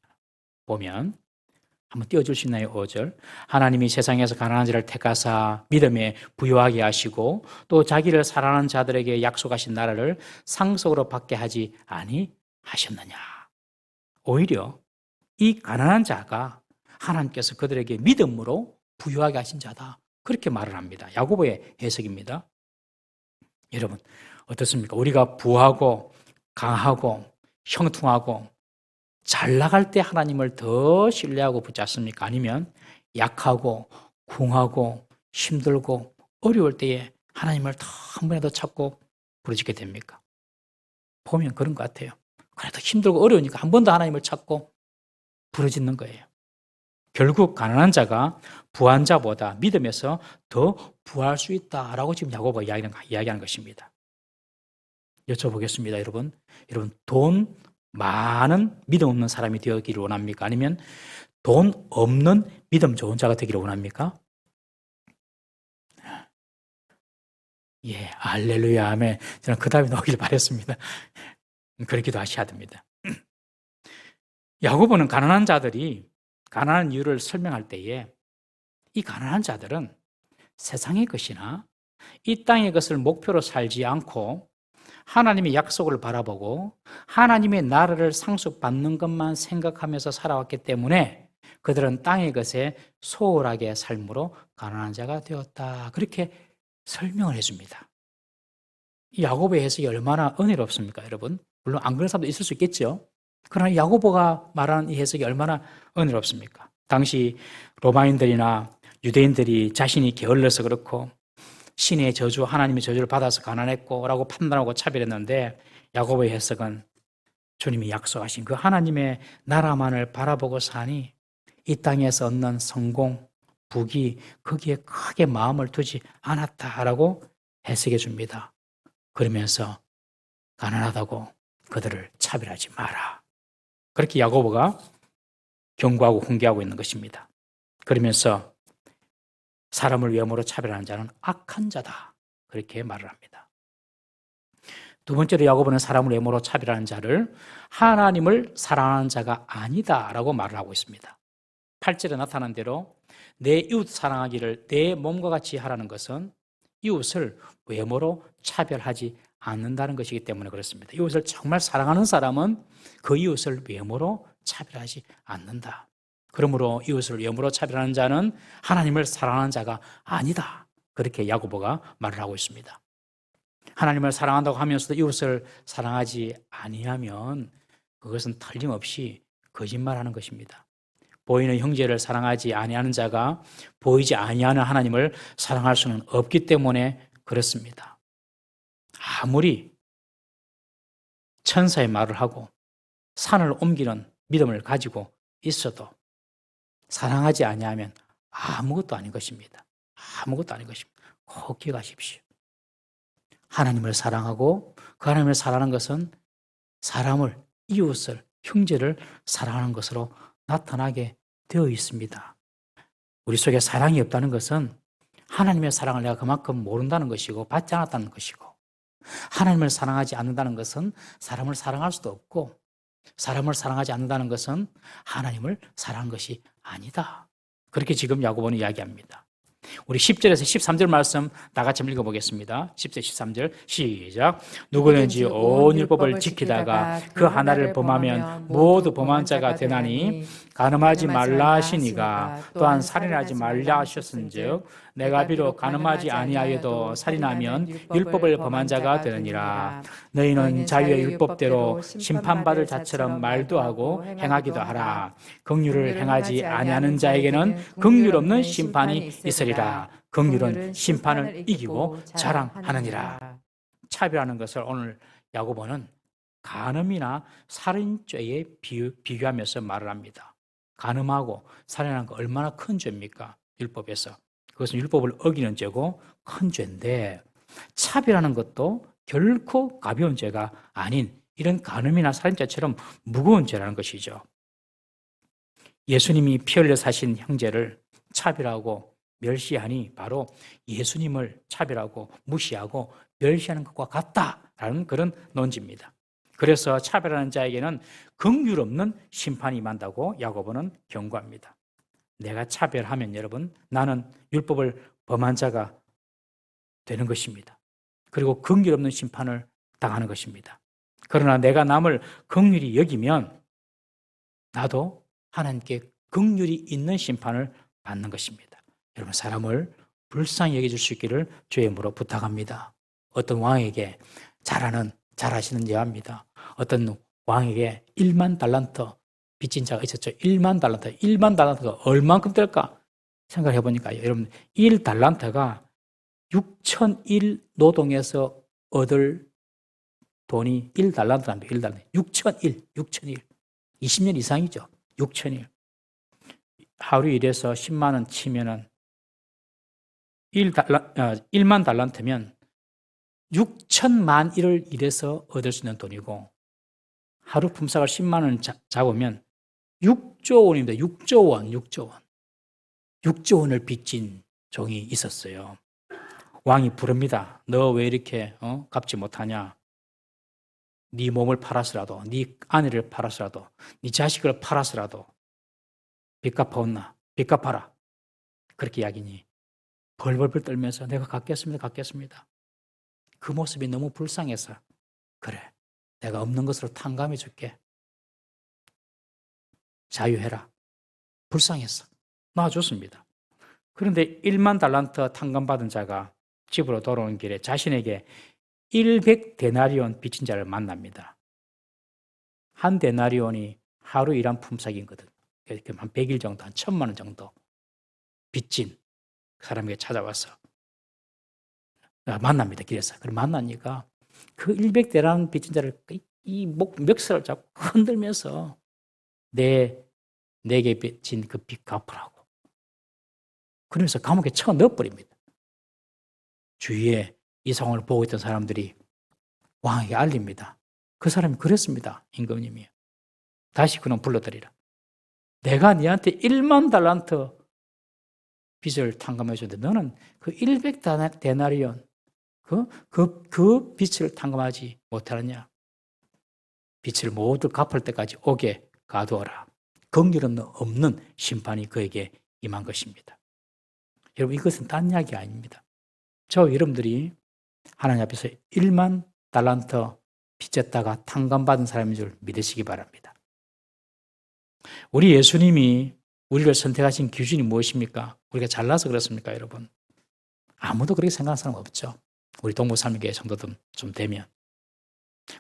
보면 한번 띄워줄 수 있나요? 5절. 하나님이 세상에서 가난한 자를 택하사 믿음에 부유하게 하시고 또 자기를 사랑하는 자들에게 약속하신 나라를 상속으로 받게 하지 아니하셨느냐. 오히려 이 가난한 자가 하나님께서 그들에게 믿음으로 부유하게 하신 자다. 그렇게 말을 합니다. 야고보의 해석입니다. 여러분 어떻습니까? 우리가 부하고 강하고 형통하고 잘 나갈 때 하나님을 더 신뢰하고 붙잡습니까? 아니면 약하고 궁하고 힘들고 어려울 때에 하나님을 더 한 번에 더 찾고 부르짖게 됩니까? 보면 그런 것 같아요. 그래도 힘들고 어려우니까 한 번 더 하나님을 찾고 부르짖는 거예요. 결국 가난한 자가 부한 자보다 믿음에서 더 부할 수 있다라고 지금 야고보가 이야기하는 것입니다. 여쭤보겠습니다, 여러분. 여러분, 돈 많은 믿음 없는 사람이 되기를 원합니까? 아니면 돈 없는 믿음 좋은 자가 되기를 원합니까? 예, 할렐루야, 아멘. 저는 그 답이 나오길 바랬습니다. 그렇기도 하셔야 됩니다. 야고보는 가난한 자들이 가난한 이유를 설명할 때에 이 가난한 자들은 세상의 것이나 이 땅의 것을 목표로 살지 않고 하나님의 약속을 바라보고 하나님의 나라를 상속받는 것만 생각하면서 살아왔기 때문에 그들은 땅의 것에 소홀하게 삶으로 가난한 자가 되었다. 그렇게 설명을 해줍니다. 이 야고보의 해석이 얼마나 은혜롭습니까, 여러분? 물론 안 그런 사람도 있을 수 있겠죠. 그러나 야고보가 말하는 이 해석이 얼마나 은혜롭습니까? 당시 로마인들이나 유대인들이 자신이 게을러서 그렇고 신의 저주, 하나님의 저주를 받아서 가난했고 라고 판단하고 차별했는데 야고보의 해석은 주님이 약속하신 그 하나님의 나라만을 바라보고 사니 이 땅에서 얻는 성공, 부귀 거기에 크게 마음을 두지 않았다라고 해석해 줍니다. 그러면서 가난하다고 그들을 차별하지 마라. 그렇게 야고보가 경고하고 훈계하고 있는 것입니다. 그러면서 사람을 외모로 차별하는 자는 악한 자다. 그렇게 말을 합니다. 두 번째로 야고보는 사람을 외모로 차별하는 자를 하나님을 사랑하는 자가 아니다라고 말을 하고 있습니다. 8절에 나타난 대로 내 이웃 사랑하기를 내 몸과 같이 하라는 것은 이웃을 외모로 차별하지 않는다는 것이기 때문에 그렇습니다. 이웃을 정말 사랑하는 사람은 그 이웃을 외모로 차별하지 않는다. 그러므로 이웃을 외모로 차별하는 자는 하나님을 사랑하는 자가 아니다. 그렇게 야고보가 말을 하고 있습니다. 하나님을 사랑한다고 하면서도 이웃을 사랑하지 아니하면 그것은 틀림없이 거짓말하는 것입니다. 보이는 형제를 사랑하지 아니하는 자가 보이지 아니하는 하나님을 사랑할 수는 없기 때문에 그렇습니다. 아무리 천사의 말을 하고 산을 옮기는 믿음을 가지고 있어도 사랑하지 아니하면 아무것도 아닌 것입니다. 아무것도 아닌 것입니다. 꼭 기억하십시오. 하나님을 사랑하고 그 하나님을 사랑하는 것은 사람을, 이웃을, 형제를 사랑하는 것으로 나타나게 되어 있습니다. 우리 속에 사랑이 없다는 것은 하나님의 사랑을 내가 그만큼 모른다는 것이고 받지 않았다는 것이고 하나님을 사랑하지 않는다는 것은 사람을 사랑할 수도 없고 사람을 사랑하지 않는다는 것은 하나님을 사랑한 것이 아니다. 그렇게 지금 야고보는 이야기합니다. 우리 10절에서 13절 말씀 다 같이 한번 읽어보겠습니다. 10절 13절 시작. 누구든지 온 율법을 지키다가 그 하나를 범하면 모두 범한 자가 되나니 간음하지 말라 하시니가 또한 살인하지 말라 하셨은즉 내가 비록 가늠하지 아니하여도 살인하면 율법을 범한 자가 되느니라. 너희는 자유의 율법대로 심판받을 자처럼 말도 하고 행하기도 하라. 긍휼을 행하지 아니하는 자에게는 긍휼 없는 심판이 있으리라. 긍휼은 심판을 이기고 자랑하느니라. 차별하는 것을 오늘 야고보는 간음이나 살인죄에 비교하면서 말을 합니다. 간음하고 살인하는 거 얼마나 큰 죄입니까? 율법에서. 그것은 율법을 어기는 죄고 큰 죄인데 차별하는 것도 결코 가벼운 죄가 아닌 이런 간음이나 살인죄처럼 무거운 죄라는 것이죠. 예수님이 피 흘려 사신 형제를 차별하고 멸시하니 바로 예수님을 차별하고 무시하고 멸시하는 것과 같다라는 그런 논지입니다. 그래서 차별하는 자에게는 긍휼 없는 심판이 임한다고 야고보는 경고합니다. 내가 차별하면 여러분 나는 율법을 범한 자가 되는 것입니다. 그리고 긍휼 없는 심판을 당하는 것입니다. 그러나 내가 남을 긍휼히 여기면 나도 하나님께 긍휼이 있는 심판을 받는 것입니다. 여러분 사람을 불쌍히 여겨줄 수 있기를 주의 이름으로 부탁합니다. 어떤 왕에게 잘하시는 예화입니다. 어떤 왕에게 1만 달란트 빚진 자가 있었죠. 1만 달란트. 1만 달란트가 얼만큼 될까? 생각해 보니까 여러분 1달란트가 6,001 노동에서 얻을 돈이 1달란트랍니다. 1달란트. 6,001. 20년 이상이죠. 6,001. 하루 일해서 10만 원 치면은 1만 달란트면 6천만 일을 일해서 얻을 수 있는 돈이고 하루 품삯을 10만 원 잡으면 6조 원입니다. 6조 원. 6조 원을 빚진 종이 있었어요. 왕이 부릅니다. 너 왜 이렇게 갚지 못하냐? 네 몸을 팔아서라도, 네 아내를 팔아서라도, 네 자식을 팔아서라도 빚 갚아온나? 빚 갚아라. 그렇게 이야기니 벌벌벌 떨면서 내가 갚겠습니다. 그 모습이 너무 불쌍해서 그래, 내가 없는 것으로 탕감해 줄게. 자유해라. 불쌍했어. 놔줬습니다. 그런데 1만 달란트 탕감받은 자가 집으로 돌아오는 길에 자신에게 100데나리온 빚진 자를 만납니다. 한 데나리온이 하루 일한 품삯이거든. 한 100일 정도, 한 1,000만 원 정도 빚진 사람에게 찾아와서 만납니다. 길에서. 그럼 만나니까 그 100데나리온 빚진 자를 이 멱살을 잡고 흔들면서 내게 빚진 그 빚 갚으라고. 그러면서 감옥에 쳐 넣어버립니다. 주위에 이 상황을 보고 있던 사람들이 왕에게 알립니다. 그 사람이 그랬습니다. 임금님이. 다시 그놈 불러들이라. 내가 네한테 1만 달란트 빚을 탕감해 줬는데 너는 그 100데나리온 그 빚을 탕감하지 못하느냐. 빚을 모두 갚을 때까지 옥에 가두어라. 긍휼은 없는 심판이 그에게 임한 것입니다. 여러분 이것은 딴 이야기 아닙니다. 여러분들이 하나님 앞에서 1만 달란트 빚졌다가 탕감받은 사람인 줄 믿으시기 바랍니다. 우리 예수님이 우리를 선택하신 기준이 무엇입니까? 우리가 잘나서 그렇습니까, 여러분? 아무도 그렇게 생각하는 사람 없죠. 우리 동부삼위교회 성도들 좀 되면.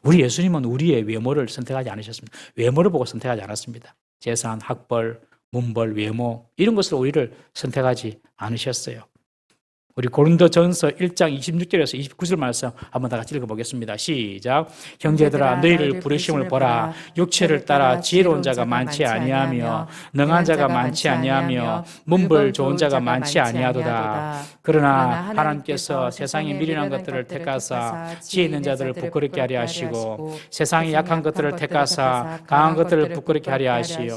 우리 예수님은 우리의 외모를 선택하지 않으셨습니다. 외모를 보고 선택하지 않았습니다. 재산, 학벌, 문벌, 외모 이런 것으로 우리를 선택하지 않으셨어요. 우리 고린도전서 1장 26절에서 29절 말씀 한번 다 같이 읽어보겠습니다. 시작. 형제들아 너희를 부르심을 보라. 육체를 따라 지혜로운 자가 많지 아니하며 능한 자가 많지 아니하며 문벌 좋은 자가 많지 아니하도다. 그러나 하나님께서 세상의 미련한 것들을 택하사 지혜 있는 자들을 부끄럽게 하려 하시고 세상의 약한 것들을 택하사 강한 것들을 부끄럽게 하려 하시오.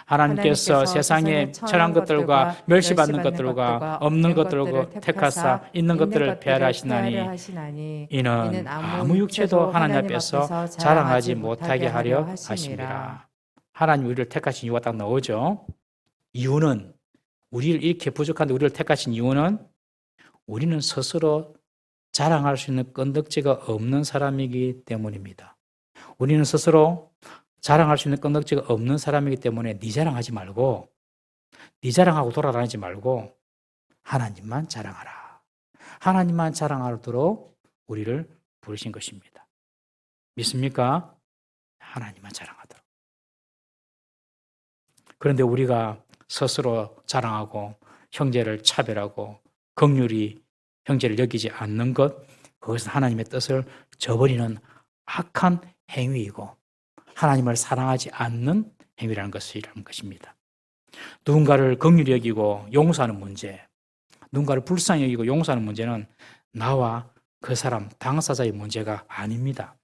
하나님께서 세상의 천한 것들과 멸시받는 것들과 없는 것들과 택하사 있는 것들을 폐하려 하시나니 이는 아무 육체도 하나님 앞에서 자랑하지 못하게 하려 하십니다. 하나님 우리를 택하신 이유가 딱 나오죠. 이유는 우리를 이렇게 부족한데 우리를 택하신 이유는 우리는 스스로 자랑할 수 있는 건덕지가 없는 사람이기 때문입니다. 우리는 스스로 자랑할 수 있는 건덕지가 없는 사람이기 때문에 네 자랑하지 말고 네 자랑하고 돌아다니지 말고 하나님만 자랑하라. 하나님만 자랑하도록 우리를 부르신 것입니다. 믿습니까? 하나님만 자랑하도록. 그런데 우리가 스스로 자랑하고 형제를 차별하고 긍휼히 형제를 여기지 않는 것, 그것은 하나님의 뜻을 저버리는 악한 행위이고 하나님을 사랑하지 않는 행위라는 것입니다. 누군가를 긍휼히 여기고 용서하는 문제, 누군가를 불쌍히 여기고 용서하는 문제는 나와 그 사람 당사자의 문제가 아닙니다.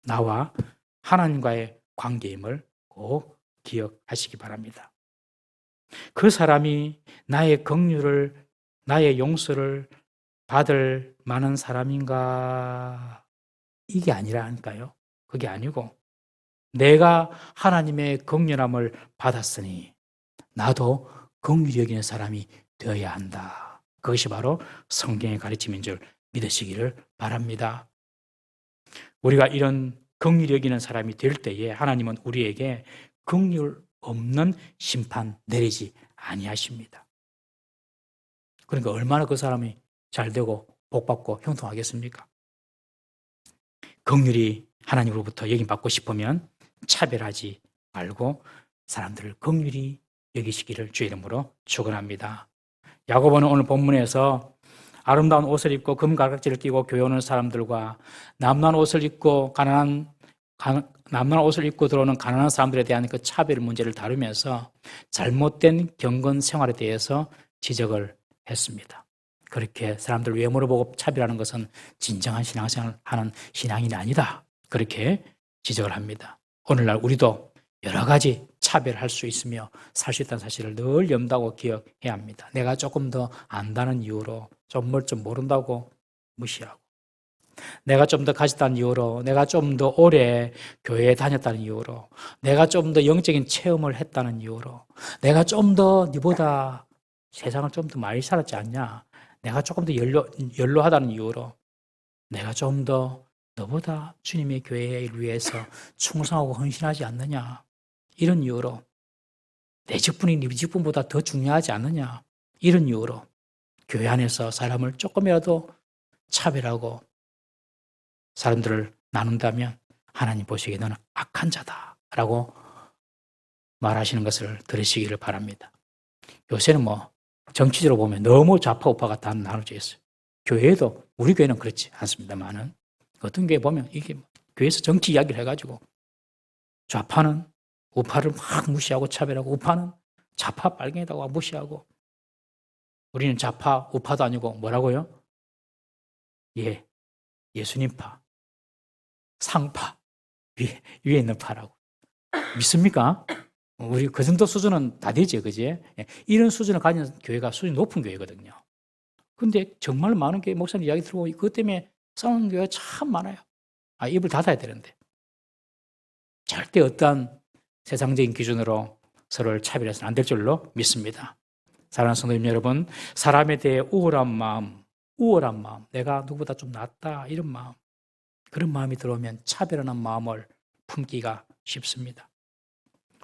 나와 하나님과의 관계임을 꼭 기억하시기 바랍니다. 그 사람이 나의 긍휼을, 나의 용서를 받을 만한 사람인가? 이게 아니라니까요. 그게 아니고 내가 하나님의 긍휼함을 받았으니 나도 긍휼히 여기는 사람이 되어야 한다. 그것이 바로 성경의 가르침인 줄 믿으시기를 바랍니다. 우리가 이런 긍휼히 여기는 사람이 될 때에 하나님은 우리에게 긍휼 없는 심판 내리지 아니하십니다. 그러니까 얼마나 그 사람이 잘 되고 복받고 형통하겠습니까? 긍휼히 하나님으로부터 여김받고 싶으면 차별하지 말고 사람들을 긍휼히 여기시기를 주의 이름으로 축원합니다. 야고보는 오늘 본문에서 아름다운 옷을 입고 금가락지를 끼고 교회 오는 사람들과 남난 옷을 입고 들어오는 가난한 사람들에 대한 그 차별 문제를 다루면서 잘못된 경건 생활에 대해서 지적을 했습니다. 그렇게 사람들 외모를 보고 차별하는 것은 진정한 신앙생활을 하는 신앙인이 아니다. 그렇게 지적을 합니다. 오늘날 우리도 여러 가지 차별할 수 있으며 살 수 있다는 사실을 늘 염두하고 기억해야 합니다. 내가 조금 더 안다는 이유로 좀 모른다고 무시하고, 내가 좀 더 가졌다는 이유로, 내가 좀 더 오래 교회에 다녔다는 이유로, 내가 좀 더 영적인 체험을 했다는 이유로, 내가 좀 더 네보다 세상을 좀 더 많이 살았지 않냐, 내가 조금 더 연로하다는 이유로, 내가 좀 더 너보다 주님의 교회를 위해서 충성하고 헌신하지 않느냐, 이런 이유로, 내 직분이 네 직분보다 더 중요하지 않느냐, 이런 이유로 교회 안에서 사람을 조금이라도 차별하고 사람들을 나눈다면 하나님 보시기에 너는 악한 자다라고 말하시는 것을 들으시기를 바랍니다. 요새는 정치적으로 보면 너무 좌파 우파가 다 나눠져 있어요. 교회에도, 우리 교회는 그렇지 않습니다만은 어떤 교회 보면 이게 교회에서 정치 이야기를 해가지고 좌파는 우파를 막 무시하고 차별하고, 우파는 좌파 빨갱이다고 무시하고, 우리는 좌파 우파도 아니고 뭐라고요? 예수님파, 상파, 위에 있는 파라고. 믿습니까? 우리 그 정도 수준은 다 되지, 그지? 이런 수준을 가진 교회가 수준이 높은 교회거든요. 근데 정말 많은 교회 목사님 이야기 들어보고 그것 때문에 싸우는 교회가 참 많아요. 입을 닫아야 되는데. 절대 어떠한 세상적인 기준으로 서로를 차별해서는 안 될 줄로 믿습니다. 사랑하는 성도님 여러분, 사람에 대해 우월한 마음, 내가 누구보다 좀 낫다, 이런 마음, 그런 마음이 들어오면 차별하는 마음을 품기가 쉽습니다.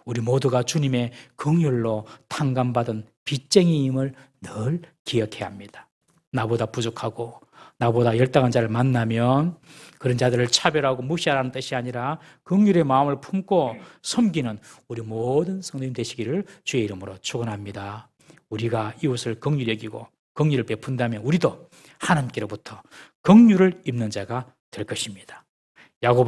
우리 모두가 주님의 긍휼로 탕감받은 빚쟁이임을 늘 기억해야 합니다. 나보다 부족하고 나보다 열등한 자를 만나면 그런 자들을 차별하고 무시하라는 뜻이 아니라 긍휼의 마음을 품고 섬기는 우리 모든 성도님 되시기를 주의 이름으로 축원합니다. 우리가 이웃을 긍휼히 여기고 긍휼을 베푼다면 우리도 하나님께로부터 긍휼을 입는 자가 될 것입니다. 야고보